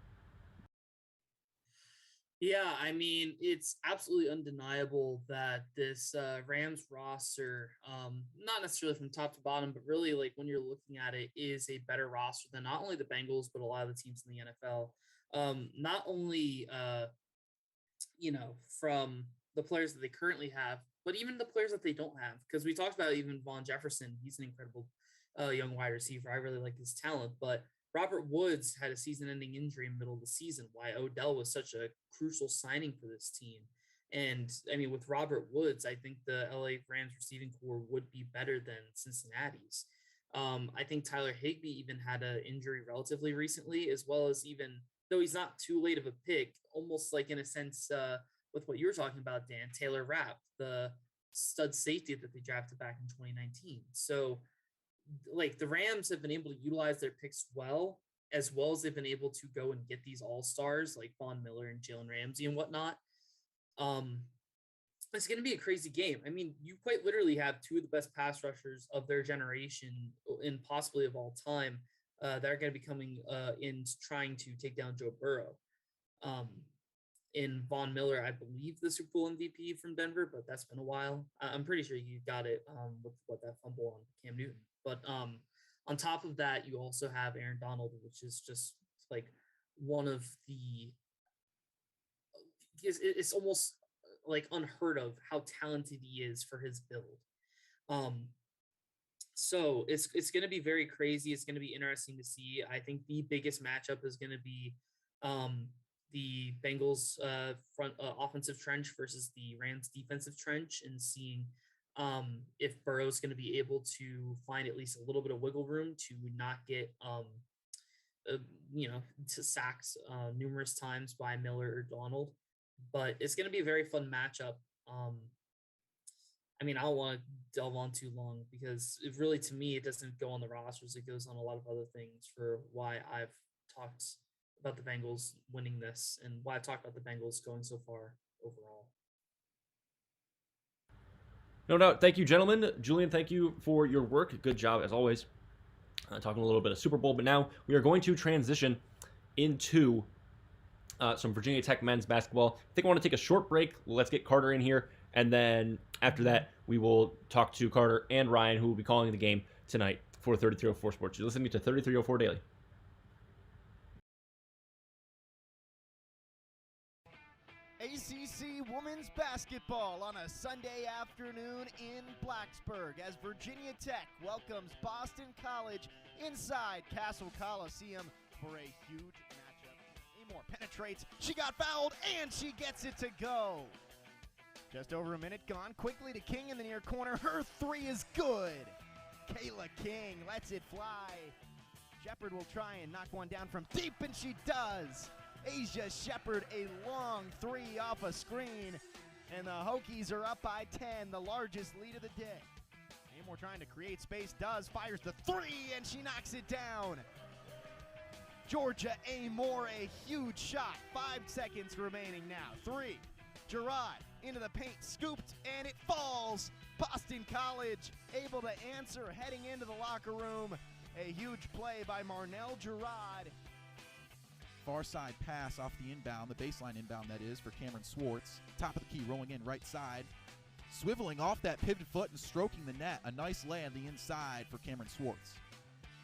Yeah, I mean, it's absolutely undeniable that this Rams roster, not necessarily from top to bottom, but really like when you're looking at it, is a better roster than not only the Bengals, but a lot of the teams in the NFL. Not only, from the players that they currently have, but even the players that they don't have. Because we talked about even Vaughn Jefferson. He's an incredible young wide receiver. I really like his talent, but Robert Woods had a season-ending injury in the middle of the season. Why Odell was such a crucial signing for this team. And, I mean, with Robert Woods, I think the LA Rams receiving core would be better than Cincinnati's. I think Tyler Higbee even had an injury relatively recently, as well as even, though he's not too late of a pick, almost like in a sense with what you were talking about, Dan, Taylor Rapp, the stud safety that they drafted back in 2019. So, like the Rams have been able to utilize their picks well as they've been able to go and get these all-stars like Von Miller and Jalen Ramsey and whatnot. It's going to be a crazy game. I mean, you quite literally have two of the best pass rushers of their generation and possibly of all time that are going to be coming in trying to take down Joe Burrow. In Von Miller, I believe the Super Bowl MVP from Denver, but that's been a while. I'm pretty sure you got it with that fumble on Cam Newton. But on top of that, you also have Aaron Donald, which is just like one of the it's almost like unheard of how talented he is for his build. So it's going to be very crazy. It's going to be interesting to see. I think the biggest matchup is going to be the Bengals front offensive trench versus the Rams defensive trench, and seeing if Burrow's going to be able to find at least a little bit of wiggle room to not get, to sacks numerous times by Miller or Donald. But it's going to be a very fun matchup. I mean, I don't want to delve on too long because it really, to me, it doesn't go on the rosters. It goes on a lot of other things for why I've talked about the Bengals winning this and why I've talked about the Bengals going so far overall. No doubt. Thank you, gentlemen. Julian, thank you for your work. Good job, as always. Talking a little bit of Super Bowl, but now we are going to transition into some Virginia Tech men's basketball. I think I want to take a short break. Let's get Carter in here, and then after that, we will talk to Carter and Ryan, who will be calling the game tonight for 3304 Sports. You're listening to 3304 Daily. ACC women's basketball on a Sunday afternoon in Blacksburg as Virginia Tech welcomes Boston College inside Castle Coliseum for a huge matchup. Amore penetrates, she got fouled, and she gets it to go. Just over a minute gone, quickly to King in the near corner. Her three is good. Kayla King lets it fly. Shepard will try and knock one down from deep, and she does. Asia Shepard, a long three off a screen, and the Hokies are up by 10, the largest lead of the day. Amore trying to create space, fires the three, and she knocks it down. Georgia Amore, a huge shot, 5 seconds remaining now. Three, Gerard into the paint, scooped, and it falls. Boston College able to answer heading into the locker room. A huge play by Marnell Gerard. Far side pass off the inbound, the baseline inbound that is, for Cameron Swartz. Top of the key, rolling in right side. Swiveling off that pivoted foot and stroking the net. A nice lay on the inside for Cameron Swartz.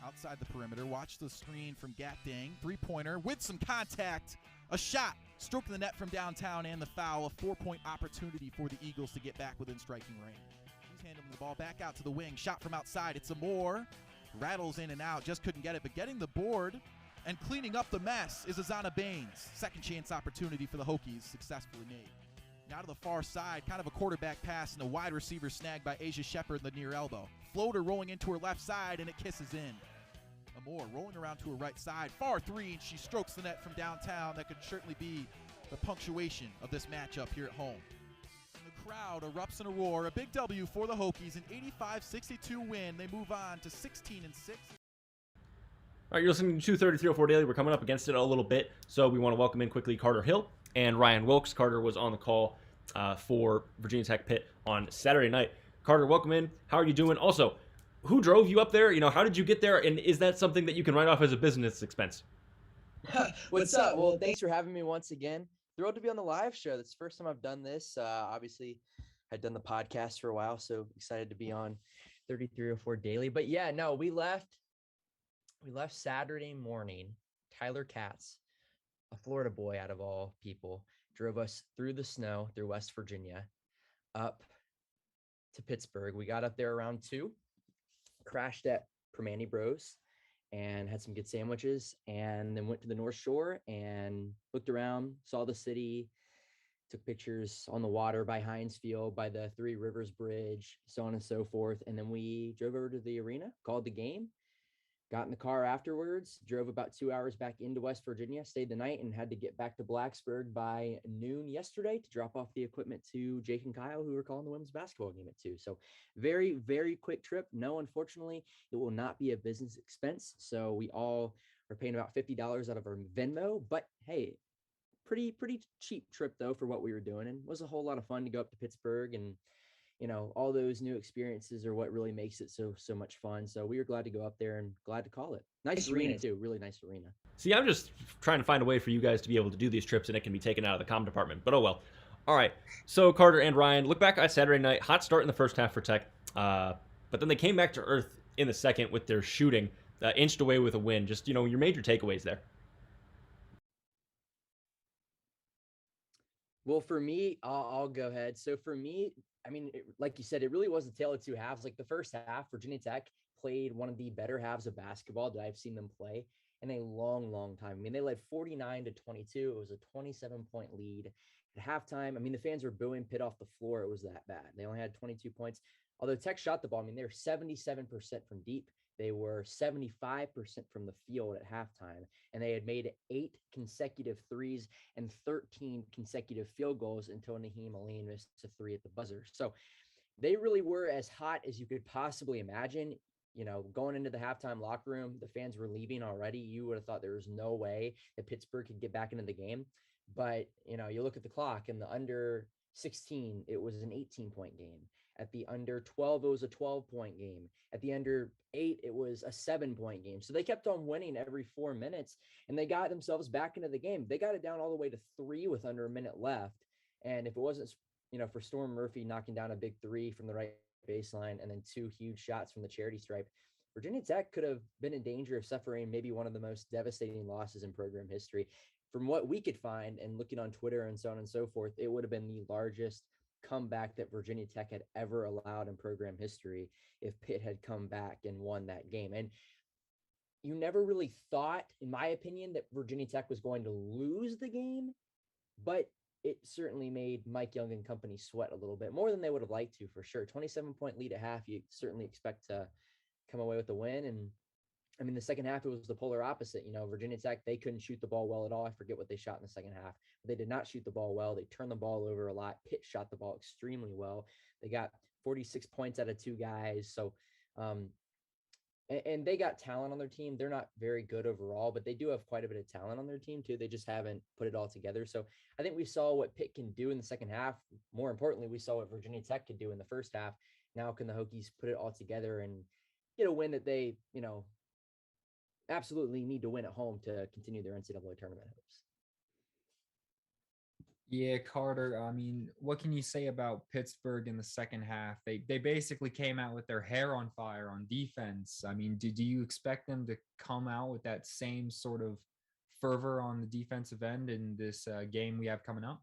Outside the perimeter, watch the screen from Gatdang. Three-pointer with some contact. A shot, stroking the net from downtown and the foul. A 4-point opportunity for the Eagles to get back within striking range. He's handling the ball back out to the wing. Shot from outside. It's Amore. Rattles in and out. Just couldn't get it, but getting the board and cleaning up the mess is Azana Baines. Second chance opportunity for the Hokies successfully made. Now to the far side, kind of a quarterback pass and a wide receiver snag by Asia Shepard in the near elbow. Floater rolling into her left side, and it kisses in. Amore rolling around to her right side. Far three, and she strokes the net from downtown. That could certainly be the punctuation of this matchup here at home. And the crowd erupts in a roar. A big W for the Hokies, an 85-62 win. They move on to 16-6. All right, you're listening to 3304 Daily. We're coming up against it a little bit, so we want to welcome in quickly Carter Hill and Ryan Wilkes. Carter was on the call for Virginia Tech Pitt on Saturday night. Carter, welcome in. How are you doing? Also, who drove you up there? How did you get there? And is that something that you can write off as a business expense? What's up? Well, thanks for having me once again. Thrilled to be on the live show. That's the first time I've done this. Obviously, I'd done the podcast for a while, so excited to be on 3304 Daily. But yeah, no, we left Saturday morning. Tyler Katz, a Florida boy out of all people, drove us through the snow through West Virginia up to Pittsburgh. We got up there around 2, crashed at Permane Bros and had some good sandwiches, and then went to the North Shore and looked around, saw the city, took pictures on the water by Heinz Field, by the Three Rivers Bridge, so on and so forth. And then we drove over to the arena, called the game, got in the car afterwards, drove about 2 hours back into West Virginia, stayed the night, and had to get back to Blacksburg by noon yesterday to drop off the equipment to Jake and Kyle, who were calling the women's basketball game at 2. So very, very quick trip. No, unfortunately, it will not be a business expense. So we all are paying about $50 out of our Venmo. But hey, pretty cheap trip, though, for what we were doing. And it was a whole lot of fun to go up to Pittsburgh, and all those new experiences are what really makes it so much fun. So we were glad to go up there and glad to call it. Nice arena too, really nice arena. See, I'm just trying to find a way for you guys to be able to do these trips, and it can be taken out of the comm department. But oh well. All right. So Carter and Ryan, look back at Saturday night. Hot start in the first half for Tech, but then they came back to earth in the second with their shooting, inched away with a win. Just your major takeaways there. Well, for me, I'll go ahead. So for me, I mean, like you said, it really was a tale of two halves. Like the first half, Virginia Tech played one of the better halves of basketball that I've seen them play in a long time. I mean, they led 49-22. It was a 27-point lead at halftime. I mean, the fans were booing Pitt off the floor. It was that bad. They only had 22 points. Although Tech shot the ball, I mean, they were 77% from deep. They were 75% from the field at halftime, and they had made 8 consecutive threes and 13 consecutive field goals until Naheem Aline missed a 3 at the buzzer. So they really were as hot as you could possibly imagine. Going into the halftime locker room, the fans were leaving already. You would have thought there was no way that Pittsburgh could get back into the game. But, you look at the clock, and the under 16, it was an 18-point game. At the under 12, it was a 12-point game. At the under 8, it was a 7-point game. So they kept on winning every 4 minutes, and they got themselves back into the game. They got it down all the way to 3 with under a minute left. And if it wasn't, for Storm Murphy knocking down a big 3 from the right baseline and then 2 huge shots from the charity stripe, Virginia Tech could have been in danger of suffering maybe one of the most devastating losses in program history. From what we could find and looking on Twitter and so on and so forth, it would have been the largest comeback that Virginia Tech had ever allowed in program history if Pitt had come back and won that game. And you never really thought, in my opinion, that Virginia Tech was going to lose the game, but it certainly made Mike Young and company sweat a little bit more than they would have liked to, for sure. 27-point lead at half, you certainly expect to come away with a win. And I mean, the second half, it was the polar opposite. Virginia Tech, they couldn't shoot the ball well at all. I forget what they shot in the second half. But they did not shoot the ball well. They turned the ball over a lot. Pitt shot the ball extremely well. They got 46 points out of 2 guys. So, and they got talent on their team. They're not very good overall, but they do have quite a bit of talent on their team too. They just haven't put it all together. So I think we saw what Pitt can do in the second half. More importantly, we saw what Virginia Tech could do in the first half. Now can the Hokies put it all together and get a win that they, absolutely need to win at home to continue their NCAA tournament hopes. Yeah, Carter. I mean, what can you say about Pittsburgh in the second half? They basically came out with their hair on fire on defense. I mean, do you expect them to come out with that same sort of fervor on the defensive end in this game we have coming up?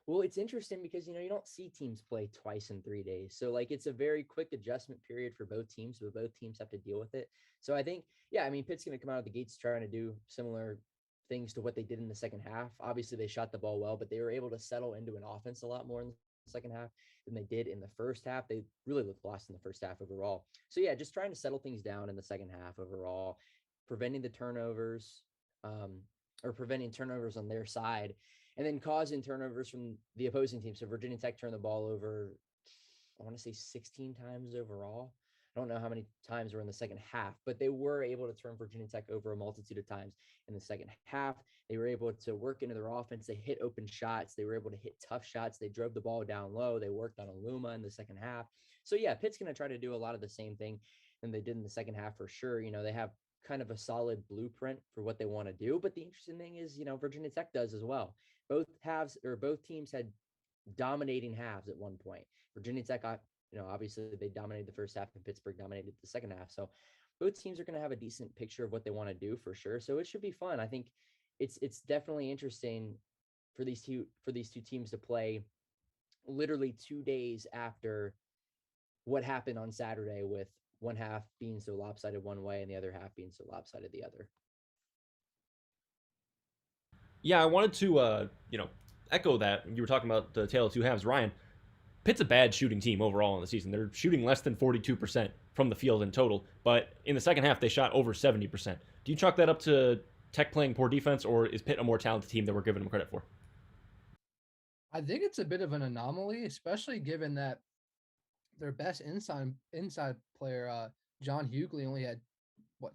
Well, it's interesting because you don't see teams play twice in 3 days. So like it's a very quick adjustment period for both teams, but both teams have to deal with it. So I think, yeah, I mean, Pitt's going to come out of the gates trying to do similar things to what they did in the second half. Obviously, they shot the ball well, but they were able to settle into an offense a lot more in the second half than they did in the first half. They really looked lost in the first half overall. So yeah, just trying to settle things down in the second half overall, preventing the turnovers, um, or preventing turnovers on their side and then causing turnovers from the opposing team. So Virginia Tech turned the ball over, I want to say 16 times overall. I don't know how many times were in the second half, but they were able to turn Virginia Tech over a multitude of times in the second half. They were able to work into their offense. They hit open shots. They were able to hit tough shots. They drove the ball down low. They worked on Aluma in the second half. So yeah, Pitt's going to try to do a lot of the same thing than they did in the second half for sure. They have kind of a solid blueprint for what they want to do. But the interesting thing is, Virginia Tech does as well. Both teams had dominating halves at one point. Virginia Tech, obviously they dominated the first half and Pittsburgh dominated the second half. So both teams are going to have a decent picture of what they want to do for sure. So it should be fun. I think it's definitely interesting for these two teams to play literally 2 days after what happened on Saturday, with one half being so lopsided one way and the other half being so lopsided the other. Yeah, I wanted to echo that. You were talking about the tale of two halves, Ryan. Pitt's a bad shooting team overall in the season. They're shooting less than 42% from the field in total, but in the second half they shot over 70%. Do you chalk that up to Tech playing poor defense, or is Pitt a more talented team that we're giving them credit for? I think it's a bit of an anomaly, especially given that their best inside player, John Hughley, only had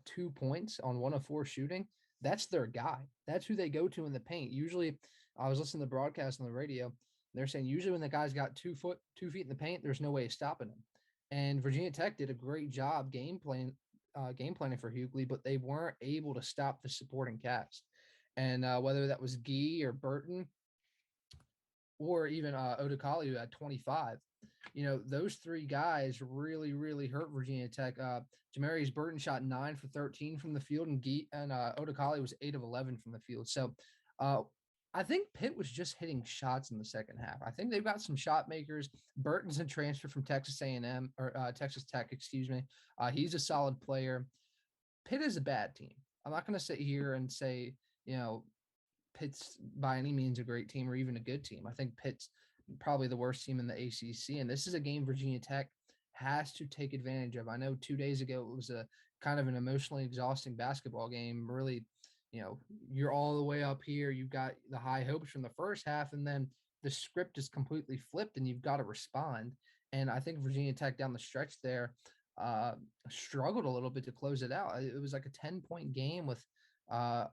2 points on 1 of 4 shooting. That's their guy. That's who they go to in the paint. Usually, I was listening to the broadcast on the radio. They're saying usually when the guy's got 2 feet in the paint, there's no way of stopping him. And Virginia Tech did a great job game planning for Hughley, but they weren't able to stop the supporting cast. And whether that was Gee or Burton or even Odekali, who had 25, those three guys really, really hurt Virginia Tech. Jamarius Burton shot 9 for 13 from the field, and Odekali was 8 of 11 from the field. So I think Pitt was just hitting shots in the second half. I think they've got some shot makers. Burton's a transfer from Texas A&M or Texas Tech, excuse me. He's a solid player. Pitt is a bad team. I'm not going to sit here and say, Pitt's by any means a great team or even a good team. I think Pitt's probably the worst team in the ACC, and this is a game Virginia Tech has to take advantage of. I know 2 days ago it was a kind of an emotionally exhausting basketball game. Really, you're all the way up here. You've got the high hopes from the first half, and then the script is completely flipped, and you've got to respond. And I think Virginia Tech down the stretch there struggled a little bit to close it out. It was like a 10-point game with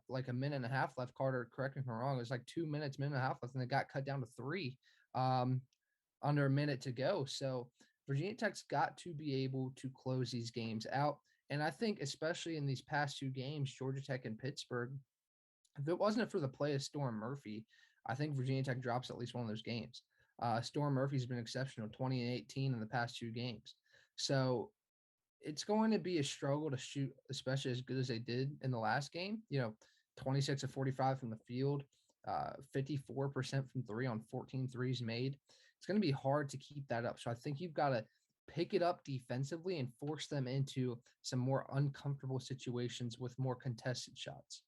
like a minute and a half left. Carter, correct me if I'm wrong. It was like 2 minutes, minute and a half left, and it got cut down to 3 under a minute to go. So Virginia Tech's got to be able to close these games out. And I think especially in these past 2 games, Georgia Tech and Pittsburgh, if it wasn't for the play of Storm Murphy, I think Virginia Tech drops at least one of those games. Storm Murphy's been exceptional, 20 and 18 in the past 2 games. So it's going to be a struggle to shoot, especially as good as they did in the last game. 26 of 45 from the field, 54% from 3 on 14 threes made. It's going to be hard to keep that up. So I think you've got to pick it up defensively and force them into some more uncomfortable situations with more contested shots.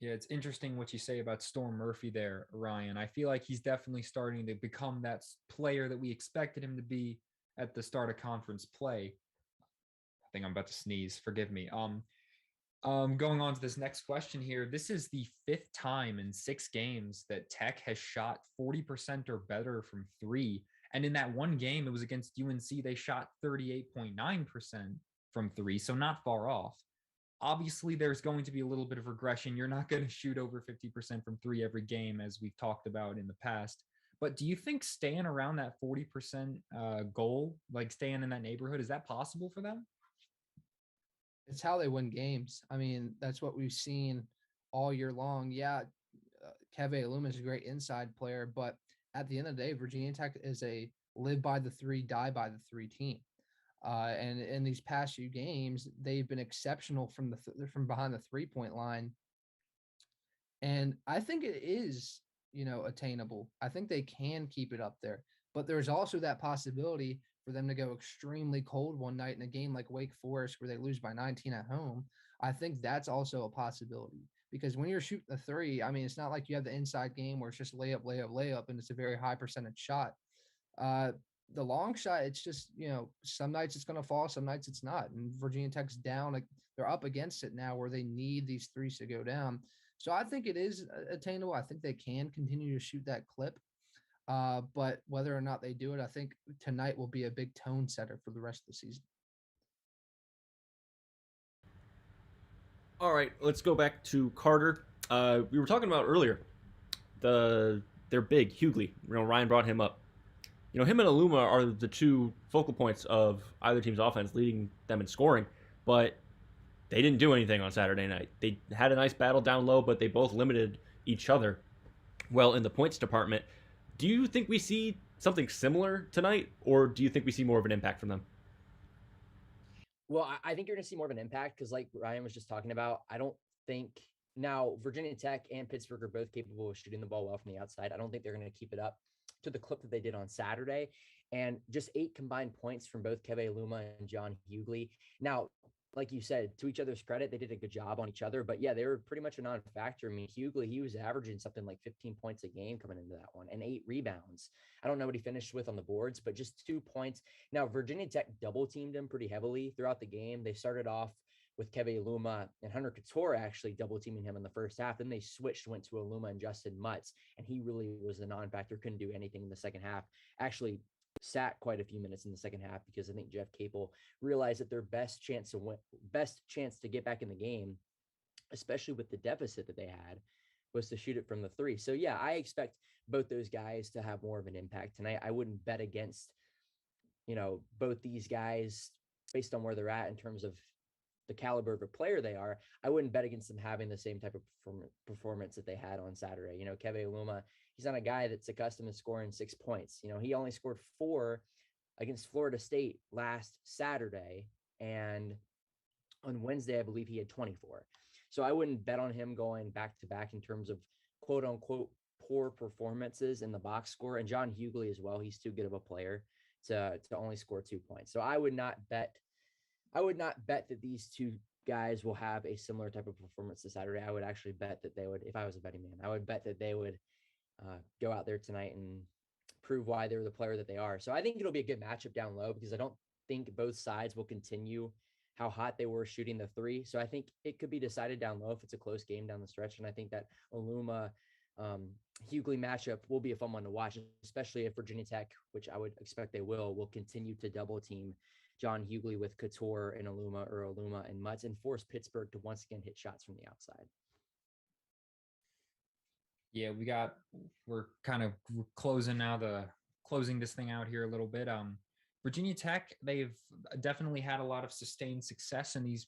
Yeah, it's interesting what you say about Storm Murphy there, Ryan. I feel like he's definitely starting to become that player that we expected him to be at the start of conference play. I think I'm about to sneeze. Forgive me. Going on to this next question here. This is the 5th time in 6 games that Tech has shot 40% or better from 3. And in that one game, it was against UNC. They shot 38.9% from 3, so not far off. Obviously, there's going to be a little bit of regression. You're not going to shoot over 50% from 3 every game, as we've talked about in the past. But do you think staying around that 40% goal, like staying in that neighborhood, is that possible for them? It's how they win games. I mean, that's what we've seen all year long. Yeah, Keve Aluma is a great inside player, but at the end of the day, Virginia Tech is a live by the three, die by the three team. And in these past few games, they've been exceptional from from behind the 3-point line. And I think it is, attainable. I think they can keep it up there. But there's also that possibility for them to go extremely cold one night in a game like Wake Forest where they lose by 19 at home. I think that's also a possibility because when you're shooting the three, I mean, it's not like you have the inside game where it's just layup, layup, layup, and it's a very high percentage shot. The long shot, it's just, some nights it's going to fall, some nights it's not. And Virginia Tech's down, like they're up against it now where they need these threes to go down. So I think it is attainable. I think they can continue to shoot that clip. But whether or not they do it, I think tonight will be a big tone setter for the rest of the season. All right, let's go back to Carter. We were talking about earlier their big Hughley. Ryan brought him up. Him and Aluma are the two focal points of either team's offense, leading them in scoring. But they didn't do anything on Saturday night. They had a nice battle down low, but they both limited each other well in the points department. Do you think we see something similar tonight, or do you think we see more of an impact from them? Well, I think you're going to see more of an impact because, like Ryan was just talking about, I don't think now Virginia Tech and Pittsburgh are both capable of shooting the ball well from the outside. I don't think they're going to keep it up to the clip that they did on Saturday. And just 8 combined points from both Keve Aluma and John Hughley. Now, like you said, to each other's credit, they did a good job on each other. But yeah, they were pretty much a non-factor. I mean, Hughley, he was averaging something like 15 points a game coming into that one and 8 rebounds. I don't know what he finished with on the boards, but just 2 points. Now, Virginia Tech double teamed him pretty heavily throughout the game. They started off with Keve Aluma and Hunter Couture actually double teaming him in the first half. Then they switched, went to Aluma and Justin Mutz, and he really was the non-factor, couldn't do anything in the second half. Actually sat quite a few minutes in the second half because I think Jeff Capel realized that their best chance to get back in the game, especially with the deficit that they had, was to shoot it from the three. So yeah, I expect both those guys to have more of an impact tonight. I wouldn't bet against, both these guys based on where they're at in terms of the caliber of a player they are. I wouldn't bet against them having the same type of performance that they had on Saturday. Keve Aluma, he's not a guy that's accustomed to scoring 6 points. He only scored 4 against Florida State last Saturday. And on Wednesday, I believe he had 24. So I wouldn't bet on him going back to back in terms of quote unquote poor performances in the box score. And John Hughley as well. He's too good of a player to only score 2 points. So I would not bet that these two guys will have a similar type of performance this Saturday. I would actually bet that they would, if I was a betting man, I would bet that they would go out there tonight and prove why they're the player that they are. So I think it'll be a good matchup down low because I don't think both sides will continue how hot they were shooting the three. So I think it could be decided down low if it's a close game down the stretch. And I think that Aluma Hughley matchup will be a fun one to watch, especially if Virginia Tech, which I would expect they will continue to double team John Hughley with Couture and Aluma or Aluma and Mutz and force Pittsburgh to once again hit shots from the outside. Yeah, we're closing this thing out here a little bit. Virginia Tech, they've definitely had a lot of sustained success in this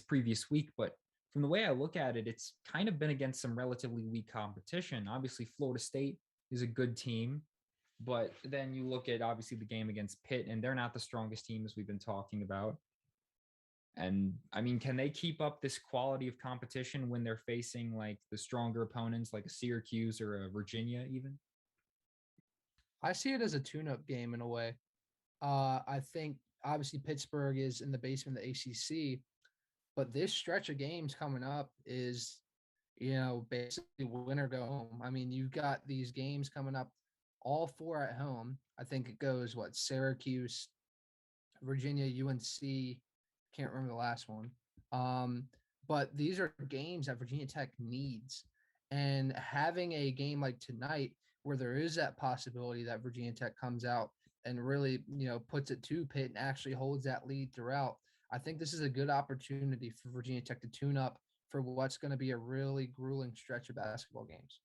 previous week, but from the way I look at it, it's kind of been against some relatively weak competition. Obviously, Florida State is a good team, but then you look at obviously the game against Pitt, and they're not the strongest team as we've been talking about. And I mean, can they keep up this quality of competition when they're facing like the stronger opponents like a Syracuse or a Virginia even? I see it as a tune-up game in a way. I think obviously Pittsburgh is in the basement of the ACC, but this stretch of games coming up is, basically win or go home. I mean, you've got these games coming up, all 4 at home. I think it goes, Syracuse, Virginia, UNC, can't remember the last one. But these are games that Virginia Tech needs. And having a game like tonight where there is that possibility that Virginia Tech comes out and really, puts it to Pitt and actually holds that lead throughout, I think this is a good opportunity for Virginia Tech to tune up for what's going to be a really grueling stretch of basketball games.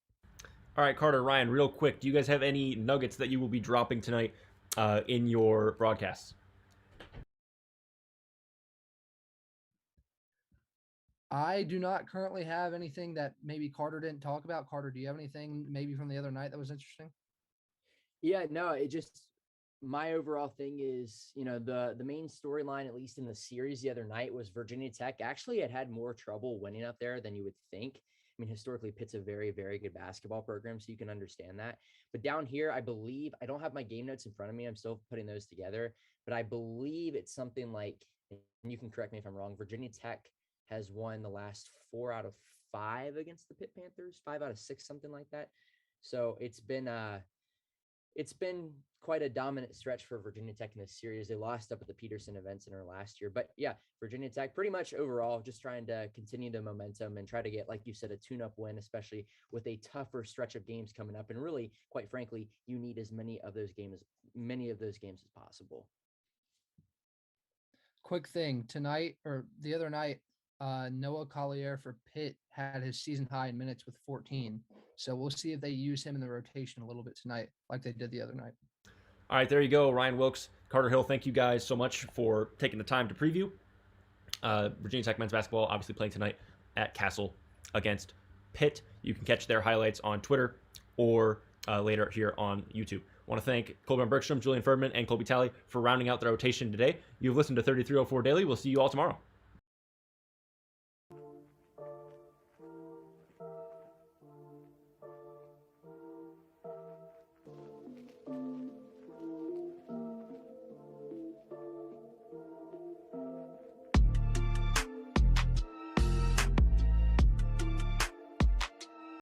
All right, Carter, Ryan, real quick, do you guys have any nuggets that you will be dropping tonight in your broadcasts? I do not currently have anything that maybe Carter didn't talk about. Carter, do you have anything maybe from the other night that was interesting? Yeah, no, it just my overall thing is, the main storyline, at least in the series the other night, was Virginia Tech actually had more trouble winning up there than you would think. I mean, historically, Pitt's a very, very good basketball program, so you can understand that. But down here, I believe I don't have my game notes in front of me. I'm still putting those together, but I believe it's something like, and you can correct me if I'm wrong, Virginia Tech has won the last 4 out of 5 against the Pitt Panthers, 5 out of 6, something like that. So it's been quite a dominant stretch for Virginia Tech in this series. They lost up at the Peterson Event Center last year, but yeah, Virginia Tech pretty much overall just trying to continue the momentum and try to get, like you said, a tune-up win, especially with a tougher stretch of games coming up. And really, quite frankly, you need as many of those games as possible. Quick thing tonight or the other night, Noah Collier for Pitt had his season high in minutes with 14. So we'll see if they use him in the rotation a little bit tonight, like they did the other night. All right, there you go. Ryan Wilkes, Carter Hill, thank you guys so much for taking the time to preview Virginia Tech men's basketball, obviously playing tonight at Castle against Pitt. You can catch their highlights on Twitter or later here on YouTube. I want to thank Colby Bergstrom, Julian Ferdman, and Colby Talley for rounding out the rotation today. You've listened to 3304 Daily. We'll see you all tomorrow.